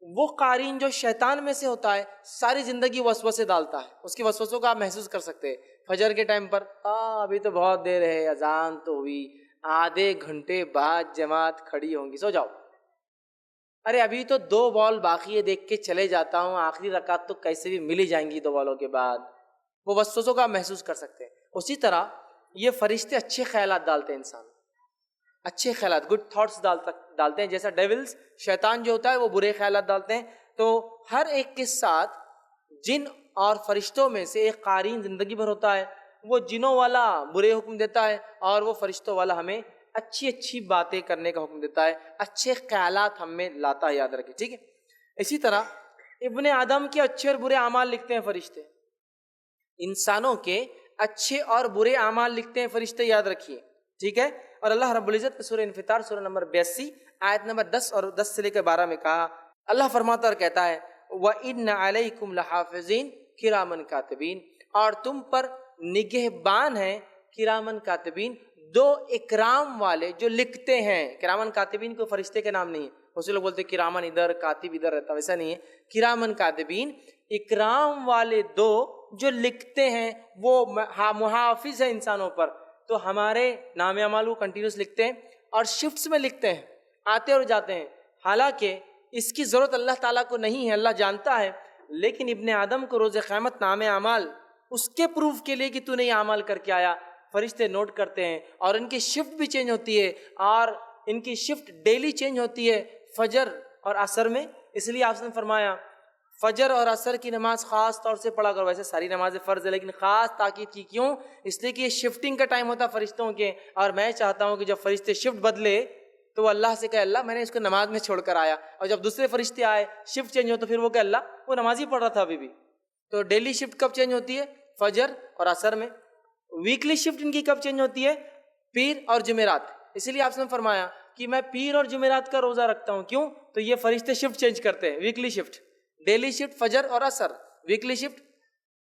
Speaker 1: وہ قارین جو شیطان میں سے ہوتا ہے ساری زندگی وسوسے ڈالتا ہے. اس کے وسوسوں کو آپ محسوس کر سکتے ہیں. فجر کے ٹائم پر ابھی تو بہت دیر ہے، اذان تو ہوئی، آدھے گھنٹے بعد جماعت کھڑی ہوں گی، سو جاؤ. ارے ابھی تو 2 بال باقی ہے، دیکھ کے چلے جاتا ہوں، آخری رکعت تو کیسے بھی مل ہی جائیں گی 2 بالوں کے بعد. وہ وسوسوں کا محسوس کر سکتے ہیں. اسی طرح یہ فرشتے اچھے خیالات ڈالتے ہیں انسان، اچھے خیالات، گڈ تھاٹس ڈالتے ہیں. جیسا ڈیولز شیطان جو ہوتا ہے وہ برے خیالات ڈالتے ہیں. تو ہر ایک کے ساتھ جن اور فرشتوں میں سے ایک قارین زندگی بھر ہوتا ہے. وہ جنوں والا برے حکم دیتا ہے اور وہ فرشتوں والا ہمیں اچھی اچھی باتیں کرنے کا حکم دیتا ہے، اچھے خیالات ہم میں لاتا ہے. یاد رکھیں. ٹھیک ہے. اسی طرح ابن آدم کے اچھے اور برے اعمال لکھتے ہیں فرشتے. انسانوں کے اچھے اور برے اعمال لکھتے ہیں فرشتے. یاد رکھیے. ٹھیک ہے. اور اللہ رب العزت نے سورہ انفطار سورہ نمبر 82 آیت نمبر 10 اور 10 سے لے کر 12 میں کہا، اللہ فرماتا اور کہتا ہے وَإِنَّ عَلَيْكُمْ لَحَافِظِينَ کِرَامًا کاتبین، اور تم پر نگہبان ہیں کرامن کاتبین، 2 اکرام والے جو لکھتے ہیں. کرامن کاتبین کو فرشتے کے نام نہیں ہے. بہت سے لوگ بولتے ہیں کرامن ادھر کاتب ادھر رہتا، ویسا نہیں ہے. کرامن کاتبین اکرام والے 2 جو لکھتے ہیں، وہ محافظ ہیں انسانوں پر. تو ہمارے نام اعمال کو کنٹینیوس لکھتے ہیں اور شفٹس میں لکھتے ہیں، آتے اور جاتے ہیں. حالانکہ اس کی ضرورت اللہ تعالیٰ کو نہیں ہے، اللہ جانتا ہے. لیکن ابن آدم کو روز قیامت نام اعمال اس کے پروف کے لیے کہ تو نے یہ اعمال کر کے آیا، فرشتے نوٹ کرتے ہیں. اور ان کی شفٹ بھی چینج ہوتی ہے، اور ان کی شفٹ ڈیلی چینج ہوتی ہے. فجر اور عصر میں، اس لیے آپ نے فرمایا فجر اور عصر کی نماز خاص طور سے پڑھا کرو. ویسے ساری نمازیں فرض ہے لیکن خاص تاکید کی. کیوں؟ اس لیے کہ یہ شفٹنگ کا ٹائم ہوتا ہے فرشتوں کے، اور میں چاہتا ہوں کہ جب فرشتے شفٹ بدلے تو وہ اللہ سے کہے اللہ میں نے اس کو نماز میں چھوڑ کر آیا، اور جب دوسرے فرشتے آئے شفٹ چینج ہو تو پھر وہ کہے اللہ وہ نماز ہی پڑھ رہا تھا ابھی بھی. تو ڈیلی شفٹ کب چینج ہوتی ہے؟ فجر اور عصر میں. ویکلی شفٹ ان کی کب چینج ہوتی ہے؟ پیر اور جمعرات. اسی لیے آپ نے فرمایا کہ میں پیر اور جمعرات کا روزہ رکھتا ہوں. کیوں؟ تو یہ فرشتے شفٹ چینج کرتے ہیں. ویکلی شفٹ، ڈیلی شفٹ فجر اور عصر، ویکلی شفٹ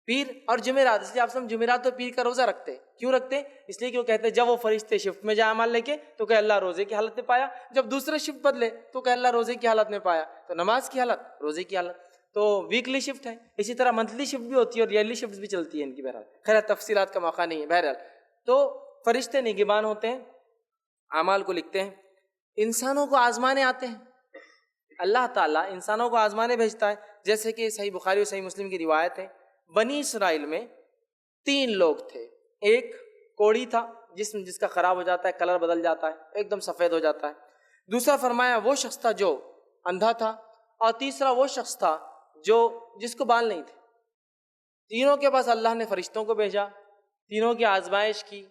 Speaker 1: پیر اور جمعرات. اس لیے آپ جمعرات اور پیر کا روزہ رکھتے ہیں. کیوں رکھتے ہیں؟ اس لیے کہ وہ کہتے ہیں جب وہ فرشتے شفٹ میں جائے عمل لے کے تو کہ اللہ روزے کی حالت میں پایا، جب دوسرے شفٹ بدلے تو کہ اللہ روزے کی حالت میں پایا. تو نماز کی حالت، روزے کی حالت. تو ویکلی شفٹ ہے. اسی طرح منتھلی شفٹ بھی ہوتی ہے اور ایئرلی شفٹ بھی چلتی ہے ان کی. بہرحال خیر تفصیلات کا موقع نہیں ہے. بہرحال تو فرشتے نگہبان ہوتے ہیں، اعمال کو لکھتے ہیں. انسانوں کو آزمانے آتے ہیں. اللہ تعالیٰ انسانوں کو آزمانے بھیجتا ہے. جیسے کہ صحیح بخاری اور صحیح مسلم کی روایت ہے، بنی اسرائیل میں 3 لوگ تھے. ایک کوڑی تھا جس کا خراب ہو جاتا ہے، کلر بدل جاتا ہے، ایک دم سفید ہو جاتا ہے. دوسرا فرمایا وہ شخص تھا جو اندھا تھا، اور تیسرا وہ شخص تھا جس کو بال نہیں تھے. تینوں کے پاس اللہ نے فرشتوں کو بھیجا، تینوں کی آزمائش کی.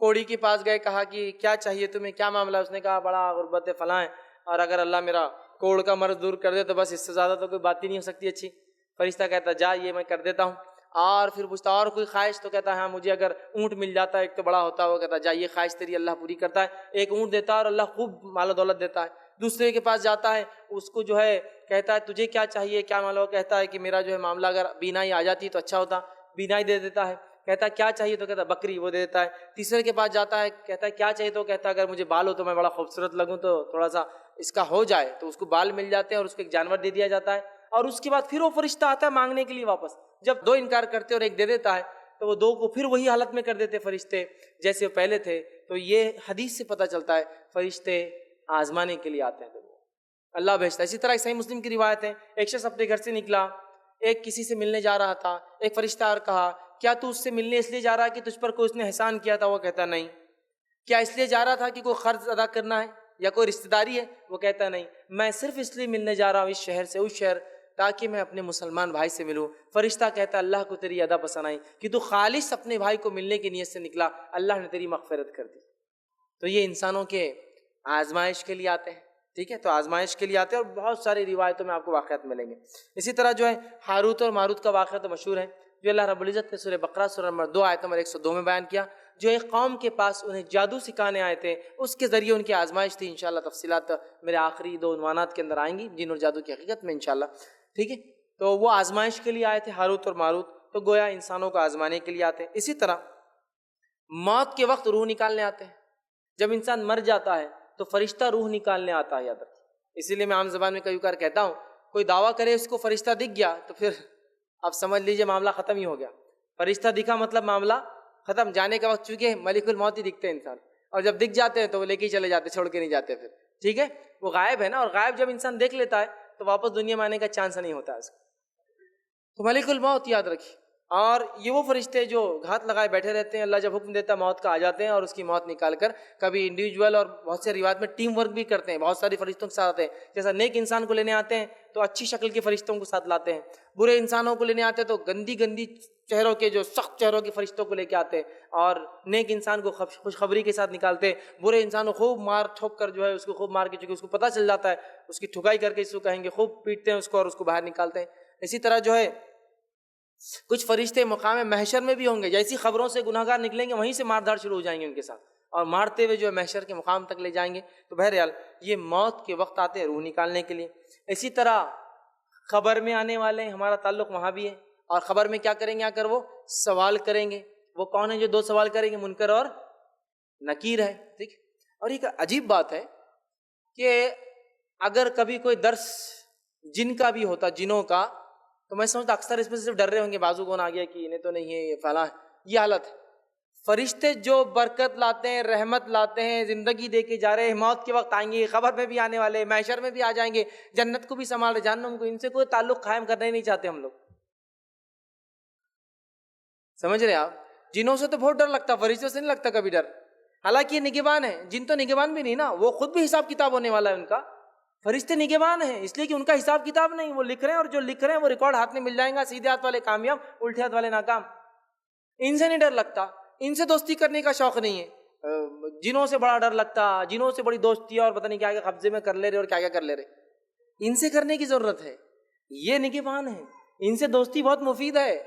Speaker 1: کوڑی کے پاس گئے، کہا کہ کیا چاہیے تمہیں، کیا معاملہ؟ اس نے کہا بڑا غربت فلاں ہے، اور اگر اللہ میرا کوڑ کا مرض دور کر دے تو بس اس سے زیادہ تو کوئی بات ہی نہیں ہو سکتی اچھی. فرشتہ کہتا جا یہ میں کر دیتا ہوں. اور پھر پوچھتا اور کوئی خواہش؟ تو کہتا ہے ہاں مجھے اگر اونٹ مل جاتا ہے ایک تو بڑا ہوتا. وہ کہتا جا یہ خواہش تیری اللہ پوری کرتا ہے. ایک اونٹ دیتا ہے اور اللہ خوب مال و دولت دیتا ہے. دوسرے کے پاس جاتا ہے، اس کو جو ہے کہتا ہے تجھے کیا چاہیے، کیا معاملہ؟ کہتا ہے کہ میرا جو ہے معاملہ اگر بینائی آ جاتی تو اچھا ہوتا، بینائی دے دیتا ہے. کہتا ہے کیا چاہیے؟ تو کہتا ہے بکری، وہ دے دیتا ہے. تیسرے کے پاس جاتا ہے، کہتا ہے کیا چاہیے؟ تو کہتا ہے اگر مجھے بال ہو تو میں بڑا خوبصورت لگوں تو تھوڑا سا اس کا ہو جائے، تو اس کو بال مل جاتے ہیں اور اس کو ایک جانور دے دیا جاتا ہے. اور اس کے بعد پھر وہ فرشتہ آتا ہے مانگنے کے لیے واپس. جب 2 انکار کرتے اور ایک دے دیتا ہے تو وہ 2 کو پھر وہی حالت میں کر دیتے فرشتے جیسے وہ پہلے تھے. تو یہ حدیث سے پتہ چلتا ہے فرشتے آزمانے کے لیے آتے ہیں، اللہ بھیجتا ہے. اسی طرح صحیح مسلم کی روایت ہے، ایک شخص اپنے گھر سے نکلا، ایک کسی سے ملنے جا رہا تھا. ایک فرشتہ اور کہا کیا تو اس سے ملنے اس لیے جا رہا ہے کہ تجھ پر کوئی اس نے احسان کیا تھا؟ وہ کہتا نہیں. کیا اس لیے جا رہا تھا کہ کوئی قرض ادا کرنا ہے یا کوئی رشتہ داری ہے؟ وہ کہتا نہیں، میں صرف اس لیے ملنے جا رہا ہوں اس شہر سے اس شہر تاکہ میں اپنے مسلمان بھائی سے ملوں. فرشتہ کہتا اللہ کو تیری ادا پسند آئی کہ تو خالص اپنے بھائی کو ملنے کی نیت سے نکلا، اللہ نے تیری مغفرت کر دی. تو یہ انسانوں کے آزمائش کے لیے آتے ہیں. ٹھیک ہے، تو آزمائش کے لیے آتے ہیں اور بہت ساری روایتوں میں آپ کو واقعات ملیں گے. اسی طرح جو ہے ہاروت اور ماروت کا واقعہ تو مشہور ہے، جو اللہ رب العزت نے سورہ بقرہ سورہ نمبر 2 آیت نمبر 102 میں بیان کیا. جو ایک قوم کے پاس انہیں جادو سکھانے آئے تھے، اس کے ذریعے ان کی آزمائش تھی. انشاءاللہ تفصیلات میرے آخری 2 عنوانات کے اندر آئیں گی، جن اور جادو کی حقیقت میں انشاءاللہ. ٹھیک ہے، تو وہ آزمائش کے لیے آئے تھے ہاروت اور ماروت. تو گویا انسانوں کو آزمانے کے لیے آتے ہیں. اسی طرح موت کے وقت روح نکالنے آتے ہیں. جب انسان مر جاتا ہے تو فرشتہ روح نکالنے آتا ہے، یاد رکھیں. اسی لیے میں عام زبان میں کئی بار کہتا ہوں کوئی دعویٰ کرے اس کو فرشتہ دکھ گیا تو پھر آپ سمجھ لیجئے معاملہ ختم ہی ہو گیا. فرشتہ دکھا مطلب معاملہ ختم. جانے کا وقت چونکہ ملک الموت ہی دکھتے ہیں انسان، اور جب دکھ جاتے ہیں تو وہ لے کے ہی چلے جاتے، چھوڑ کے نہیں جاتے پھر. ٹھیک ہے، وہ غائب ہے نا، اور غائب جب انسان دیکھ لیتا ہے تو واپس دنیا میں آنے کا چانس نہیں ہوتا ہے اس کو. تو ملک الموت یاد رکھیے. اور یہ وہ فرشتے جو گھات لگائے بیٹھے رہتے ہیں، اللہ جب حکم دیتا ہے موت کا آ جاتے ہیں اور اس کی موت نکال کر کبھی انڈیویجول اور بہت سے روایت میں ٹیم ورک بھی کرتے ہیں، بہت ساری فرشتوں کے ساتھ آتے ہیں. جیسا نیک انسان کو لینے آتے ہیں تو اچھی شکل کے فرشتوں کو ساتھ لاتے ہیں، برے انسانوں کو لینے آتے ہیں تو گندی گندی چہروں کے جو سخت چہروں کے فرشتوں کو لے کے آتے ہیں، اور نیک انسان کو خوشخبری کے ساتھ نکالتے ہیں. برے انسان کو خوب مار ٹھوک کر جو ہے اس کو خوب مار کے، چونکہ اس کو پتہ چل جاتا ہے، اس کی ٹھکائی کر کے اس کو کہیں گے، خوب پیٹتے ہیں اس کو اور اس کو باہر نکالتے ہیں. اسی طرح جو ہے کچھ فرشتے مقام محشر میں بھی ہوں گے، جیسی خبروں سے گناہ گار نکلیں گے وہیں سے مار دھاڑ شروع ہو جائیں گے ان کے ساتھ، اور مارتے ہوئے جو ہے محشر کے مقام تک لے جائیں گے. تو بہرحال یہ موت کے وقت آتے ہیں روح نکالنے کے لیے. اسی طرح خبر میں آنے والے ہیں، ہمارا تعلق وہاں بھی ہے، اور خبر میں کیا کریں گے؟ آ کر وہ سوال کریں گے. وہ کون ہے جو 2 سوال کریں گے؟ منکر اور نکیر ہے. ٹھیک ہے، اور ایک عجیب بات ہے کہ اگر کبھی کوئی درس جن کا بھی ہوتا، جنوں کا، تو میں سمجھتا اکثر اس میں صرف ڈر رہے ہوں گے بازو کون آ گیا کہ انہیں تو نہیں ہے، یہ فلاں. یہ حالت ہے. فرشتے جو برکت لاتے ہیں، رحمت لاتے ہیں، زندگی دے کے جا رہے ہیں، موت کے وقت آئیں گے، خبر میں بھی آنے والے، محشر میں بھی آ جائیں گے، جنت کو بھی سنبھال رہے، جہنم کو. ان سے کوئی تعلق قائم کرنا ہی نہیں چاہتے ہم لوگ. سمجھ رہے ہیں آپ؟ جنوں سے تو بہت ڈر لگتا، فرشتوں سے نہیں لگتا کبھی ڈر. حالانکہ یہ نگہبان ہے، جن تو نگہبان بھی نہیں نا، وہ خود بھی حساب کتاب ہونے والا ہے ان کا. فرشتے نگہبان ہیں، اس لیے کہ ان کا حساب کتاب نہیں، وہ لکھ رہے ہیں اور جو لکھ رہے ہیں وہ ریکارڈ ہاتھ میں مل جائیں گا، سیدھے ہاتھ والے کامیاب، الٹے ہاتھ والے ناکام۔ ان سے نہیں ڈر لگتا، ان سے دوستی کرنے کا شوق نہیں ہے، جنوں سے بڑا ڈر لگتا، جنوں سے بڑی دوستی ہے اور پتہ نہیں کیا کیا قبضے میں کر لے رہے اور کیا کیا کر لے رہے، ان سے کرنے کی ضرورت ہے، یہ نگہبان ہیں، ان سے دوستی بہت مفید ہے،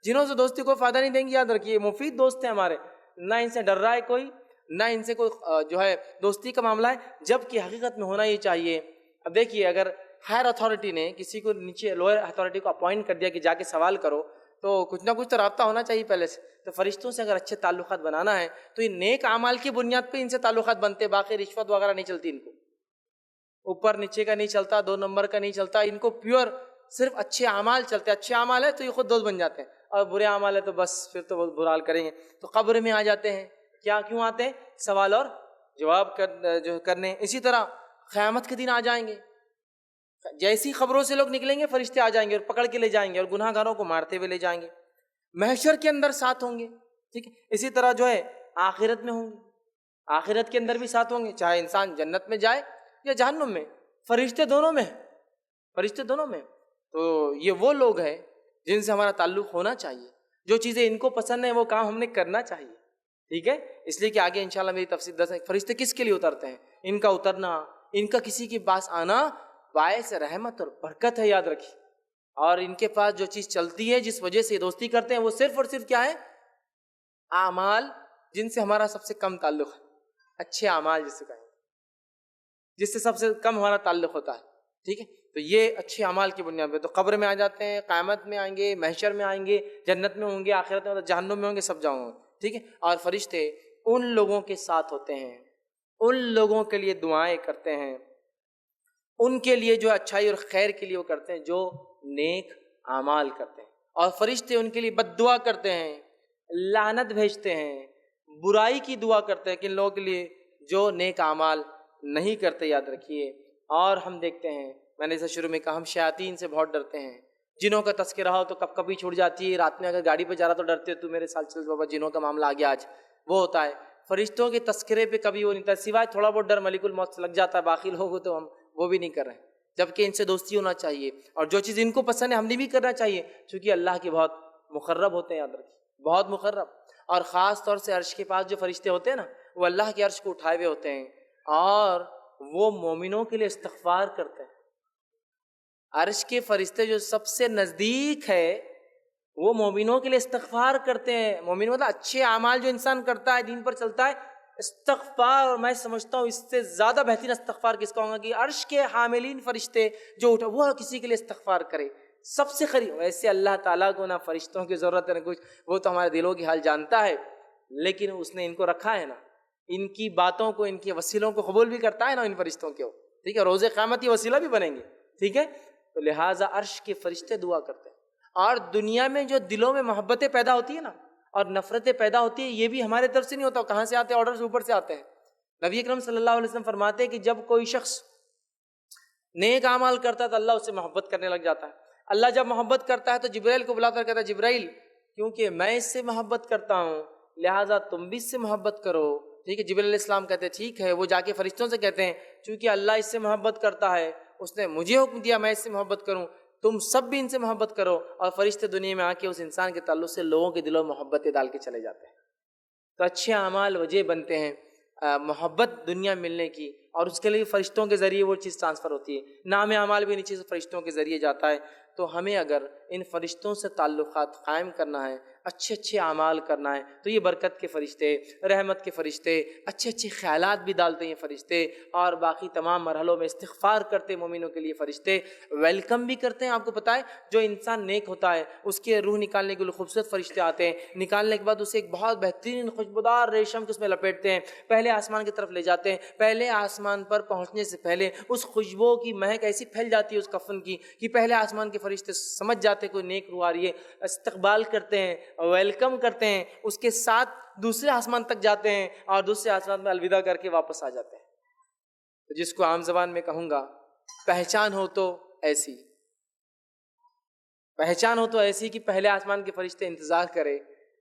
Speaker 1: جنہوں سے دوستی کوئی فائدہ نہیں دیں گی، یاد رکھیے مفید دوست ہیں ہمارے، نہ ان سے ڈر رہا ہے کوئی، نہ ان سے کوئی جو ہے دوستی کا معاملہ ہے، جبکہ حقیقت میں ہونا یہ چاہیے۔ اب دیکھیے اگر ہائر اتھارٹی نے کسی کو نیچے لوئر اتھارٹی کو اپوائنٹ کر دیا کہ جا کے سوال کرو، تو کچھ نہ کچھ تو رابطہ ہونا چاہیے پہلے سے، تو فرشتوں سے اگر اچھے تعلقات بنانا ہے تو یہ نیک اعمال کی بنیاد پہ ان سے تعلقات بنتے، باقی رشوت وغیرہ نہیں چلتی، ان کو اوپر نیچے کا نہیں چلتا، 2 نمبر کا نہیں چلتا، ان کو پیور صرف اچھے اعمال چلتے، اچھے اعمال ہے تو یہ خود دوست بن جاتے ہیں، اور برے اعمال ہے تو بس پھر تو بہت برا حال کریں گے، تو قبر میں آ جاتے ہیں، کیوں آتے ہیں؟ سوال اور جواب کرنے۔ اسی طرح قیامت کے دن آ جائیں گے، جیسی خبروں سے لوگ نکلیں گے فرشتے آ جائیں گے اور پکڑ کے لے جائیں گے اور گناہ گاروں کو مارتے ہوئے لے جائیں گے، محشر کے اندر ساتھ ہوں گے، ٹھیک ہے، اسی طرح جو ہے آخرت میں ہوں گے، آخرت کے اندر بھی ساتھ ہوں گے، چاہے انسان جنت میں جائے یا جہنم میں، فرشتے دونوں میں، فرشتے دونوں میں۔ تو یہ وہ لوگ ہیں جن سے ہمارا تعلق ہونا چاہیے، جو چیزیں ان کو پسند ہیں وہ کام ہم نے کرنا چاہیے، ٹھیک ہے، اس لیے کہ آگے انشاءاللہ میری تفصیل دس ہے فرشتے کس کے لیے اترتے ہیں، ان کا اترنا، ان کا کسی کے پاس آنا باعث رحمت اور برکت ہے، یاد رکھیے، اور ان کے پاس جو چیز چلتی ہے جس وجہ سے دوستی کرتے ہیں وہ صرف اور صرف کیا ہے؟ اعمال جن سے ہمارا سب سے کم تعلق ہے، اچھے اعمال جس سے کہیں، جس سے سب سے کم ہمارا تعلق ہوتا ہے، ٹھیک ہے، تو یہ اچھے اعمال کی بنیاد پہ تو قبر میں آ جاتے ہیں، قیامت میں آئیں گے، محشر میں آئیں گے، جنت میں ہوں گے، آخرت میں جہنم میں ہوں گے، سب جاؤں گے، ٹھیک ہے، اور فرشتے ان لوگوں کے ساتھ ہوتے ہیں، ان لوگوں کے لیے دعائیں کرتے ہیں، ان کے لیے جو اچھائی اور خیر کے لیے وہ کرتے ہیں جو نیک اعمال کرتے ہیں، اور فرشتے ان کے لیے بد دعا کرتے ہیں، لعنت بھیجتے ہیں، برائی کی دعا کرتے ہیں کہ ان لوگوں کے لیے جو نیک اعمال نہیں کرتے، یاد رکھیے۔ اور ہم دیکھتے ہیں، میں نے اسے شروع میں کہا، ہم شیاطین سے بہت ڈرتے ہیں، جنوں کا تذکرہ ہو تو کب کبھی چھوٹ جاتی ہے، رات میں اگر گاڑی پہ جا رہا تو ڈرتے تو میرے ساتھ چل بابا، جنوں کا معاملہ آ گیا آج، وہ ہوتا ہے۔ فرشتوں کے تذکرے پہ کبھی وہ نہیں تھا، سوائے تھوڑا بہت ڈر ملک الموت سے لگ جاتا ہے، باقی لوگوں تو ہم وہ بھی نہیں کر رہے ہیں، جبکہ ان سے دوستی ہونا چاہیے، اور جو چیز ان کو پسند ہے ہم نے بھی کرنا چاہیے، چونکہ اللہ کے بہت مقرب ہوتے ہیں، یاد رکھیے، بہت مقرب، اور خاص طور سے عرش کے پاس جو فرشتے ہوتے ہیں نا، وہ اللہ کے عرش کو اٹھائے ہوئے ہوتے ہیں، اور وہ مومنوں کے لیے استغفار کرتے ہیں۔ عرش کے فرشتے جو سب سے نزدیک ہے وہ مومنوں کے لیے استغفار کرتے ہیں، مومن مطلب اچھے اعمال جو انسان کرتا ہے، دین پر چلتا ہے، استغفار، اور میں سمجھتا ہوں اس سے زیادہ بہترین استغفار کس کا ہوگا کہ عرش کے حاملین فرشتے جو اٹھا وہ کسی کے لیے استغفار کرے، سب سے قریب۔ ویسے اللہ تعالیٰ کو نہ فرشتوں کی ضرورت ہے نہ کچھ، وہ تو ہمارے دلوں کی حال جانتا ہے، لیکن اس نے ان کو رکھا ہے نا، ان کی باتوں کو، ان کے وسیلوں کو قبول بھی کرتا ہے نا ان فرشتوں کو، ٹھیک ہے، روز قیامت یہ وسیلہ بھی بنیں گے، ٹھیک ہے، تو لہٰذا عرش کے فرشتے دعا کرتے ہیں۔ اور دنیا میں جو دلوں میں محبتیں پیدا ہوتی ہیں نا اور نفرتیں پیدا ہوتی ہیں، یہ بھی ہمارے طرف سے نہیں ہوتا، کہاں سے آتے ہیں؟ آرڈرز اوپر سے آتے ہیں۔ نبی اکرم صلی اللہ علیہ وسلم فرماتے ہیں کہ جب کوئی شخص نیک اعمال کرتا ہے تو اللہ اس سے محبت کرنے لگ جاتا ہے، اللہ جب محبت کرتا ہے تو جبرائیل کو بلا کر کہتا ہے، جبرائیل کیونکہ میں اس سے محبت کرتا ہوں لہٰذا تم بھی اس سے محبت کرو، ٹھیک ہے۔ جبرائیل علیہ السلام کہتے ہیں ٹھیک ہے، وہ جا کے فرشتوں سے کہتے ہیں چونکہ اللہ اس سے محبت کرتا ہے، اس نے مجھے حکم دیا میں اس سے محبت کروں، تم سب بھی ان سے محبت کرو، اور فرشتے دنیا میں آ کے اس انسان کے تعلق سے لوگوں کے دلوں میں محبتیں ڈال کے چلے جاتے ہیں۔ تو اچھے اعمال وجہ بنتے ہیں محبت دنیا ملنے کی، اور اس کے لیے فرشتوں کے ذریعے وہ چیز ٹرانسفر ہوتی ہے، نام اعمال بھی نیچے سے فرشتوں کے ذریعے جاتا ہے۔ تو ہمیں اگر ان فرشتوں سے تعلقات قائم کرنا ہے، اچھے اچھے اعمال کرنا ہے، تو یہ برکت کے فرشتے، رحمت کے فرشتے، اچھے اچھے خیالات بھی ڈالتے ہیں فرشتے، اور باقی تمام مرحلوں میں استغفار کرتے مومنوں کے لیے فرشتے، ویلکم بھی کرتے ہیں۔ آپ کو پتہ ہے جو انسان نیک ہوتا ہے اس کے روح نکالنے کے لیے خوبصورت فرشتے آتے ہیں، نکالنے کے بعد اسے ایک بہت بہترین خوشبودار ریشم کے اس میں لپیٹتے ہیں، پہلے آسمان کی طرف لے جاتے ہیں، پہلے آسمان پر پہنچنے سے پہلے اس خوشبو کی مہک ایسی پھیل جاتی ہے اس کفن کی کہ پہلے آسمان کے فرشتے سمجھ جاتے کوئی نیک روح آ رہی ہے، استقبال کرتے ہیں، ویلکم کرتے ہیں، اس کے ساتھ دوسرے آسمان تک جاتے ہیں اور دوسرے آسمان میں الوداع کر کے واپس آ جاتے ہیں۔ تو جس کو عام زبان میں کہوں گا پہچان ہو تو ایسی، پہچان ہو تو ایسی کہ پہلے آسمان کے فرشتے انتظار کرے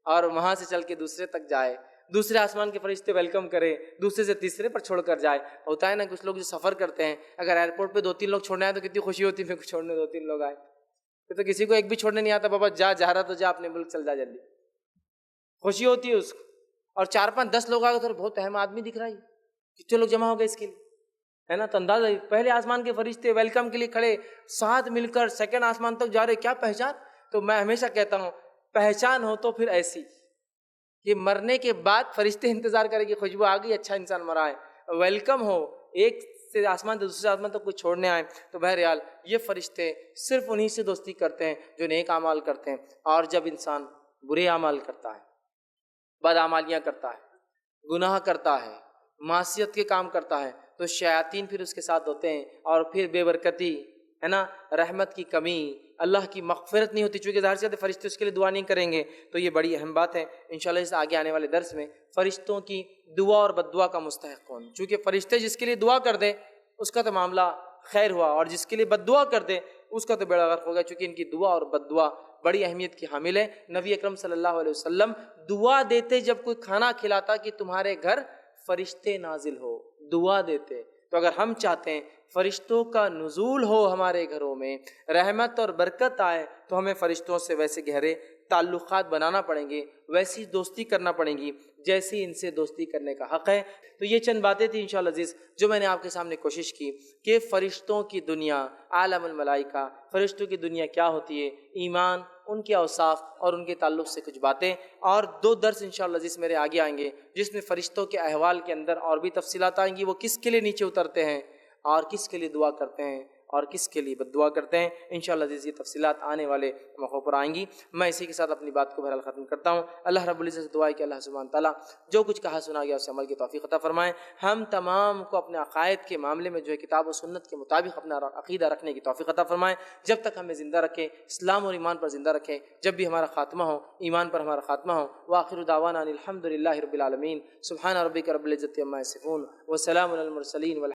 Speaker 1: اور وہاں سے چل کے دوسرے تک جائے، دوسرے آسمان کے فرشتے ویلکم کریں, دوسرے سے تیسرے پر چھوڑ کر جائے. ہوتا ہے نا کچھ لوگ جو سفر کرتے ہیں, اگر ایئرپورٹ پہ 2-3 لوگ چھوڑنے آئے تو کتنی خوشی ہوتی ہے, پھر چھوڑنے 2-3 لوگ آئے. پھر تو کسی کو ایک بھی چھوڑنے نہیں آتا, بابا جا رہا تو جا, اپنے ملک چل جا جلدی, خوشی ہوتی ہے اس کو. اور 4-5-10 لوگ آ گئے تو بہت اہم آدمی دکھ رہا ہے, کتنے لوگ جمع ہو گئے اس کے لیے, ہے نا. تو اندازہ پہلے آسمان کے فرشتے ویلکم کے لیے کھڑے, ساتھ مل کر سیکنڈ آسمان تک جا رہے. کیا پہچان. تو میں ہمیشہ کہتا ہوں پہچان ہو تو پھر ایسی کہ مرنے کے بعد فرشتے انتظار کرے کہ خوشبو آ گئی, اچھا انسان مرا ہے. ویلکم ہو ایک سے آسمان سے دوسرے آسمان تک کوئی چھوڑنے آئے. تو بہرحال یہ فرشتے صرف انہی سے دوستی کرتے ہیں جو نیک اعمال کرتے ہیں. اور جب انسان برے اعمال کرتا ہے, بد اعمالیاں کرتا ہے, گناہ کرتا ہے, معصیت کے کام کرتا ہے, تو شیاطین پھر اس کے ساتھ ہوتے ہیں. اور پھر بے برکتی, ہے نا, رحمت کی کمی, اللہ کی مغفرت نہیں ہوتی, چونکہ ظاہر سی بات ہے فرشتے اس کے لیے دعا نہیں کریں گے. تو یہ بڑی اہم بات ہے. انشاءاللہ اس آگے آنے والے درس میں فرشتوں کی دعا اور بد دعا کا مستحق کون, چونکہ فرشتے جس کے لیے دعا کر دیں اس کا تو معاملہ خیر ہوا, اور جس کے لیے بد دعا کر دیں اس کا تو بیڑا غرق ہو گیا, چونکہ ان کی دعا اور بد دعا بڑی اہمیت کی حامل ہے. نبی اکرم صلی اللہ علیہ وسلم دعا دیتے جب کوئی کھانا کھلاتا کہ تمہارے گھر فرشتے نازل ہو, دعا دیتے. تو اگر ہم چاہتے ہیں فرشتوں کا نزول ہو ہمارے گھروں میں, رحمت اور برکت آئے, تو ہمیں فرشتوں سے ویسے گہرے تعلقات بنانا پڑیں گے, ویسی دوستی کرنا پڑیں گی جیسی ان سے دوستی کرنے کا حق ہے. تو یہ چند باتیں تھیں انشاءاللہ عزیز جو میں نے آپ کے سامنے کوشش کی کہ فرشتوں کی دنیا, عالم الملائکہ, فرشتوں کی دنیا کیا ہوتی ہے, ایمان, ان کے اوصاف اور ان کے تعلق سے کچھ باتیں, اور 2 درس انشاءاللہ عزیز میرے آگے آئیں گے جس میں فرشتوں کے احوال کے اندر اور بھی تفصیلات آئیں گی, وہ کس کے لیے نیچے اترتے ہیں اور کس کے لیے دعا کرتے ہیں اور کس کے لیے بد دعا کرتے ہیں. انشاءاللہ عزیز یہ تفصیلات آنے والے موقعوں پر آئیں گی. میں اسی کے ساتھ اپنی بات کو بہرحال ختم کرتا ہوں. اللہ رب العزت سے دعا ہے کہ اللہ سبحانہ تعالیٰ جو کچھ کہا سنا گیا اس عمل کی توفیق عطا فرمائے. ہم تمام کو اپنے عقائد کے معاملے میں جو ہے کتاب و سنت کے مطابق اپنا عقیدہ رکھنے کی توفیق عطا فرمائے. جب تک ہمیں زندہ رکھے, اسلام اور ایمان پر زندہ رکھے, جب بھی ہمارا خاتمہ ہو ایمان پر ہمارا خاتمہ ہو. وآخر دعوانا الحمد للہ رب العالمین. سبحان ربک رب العزت عما یصفون وسلام علی المرسلین.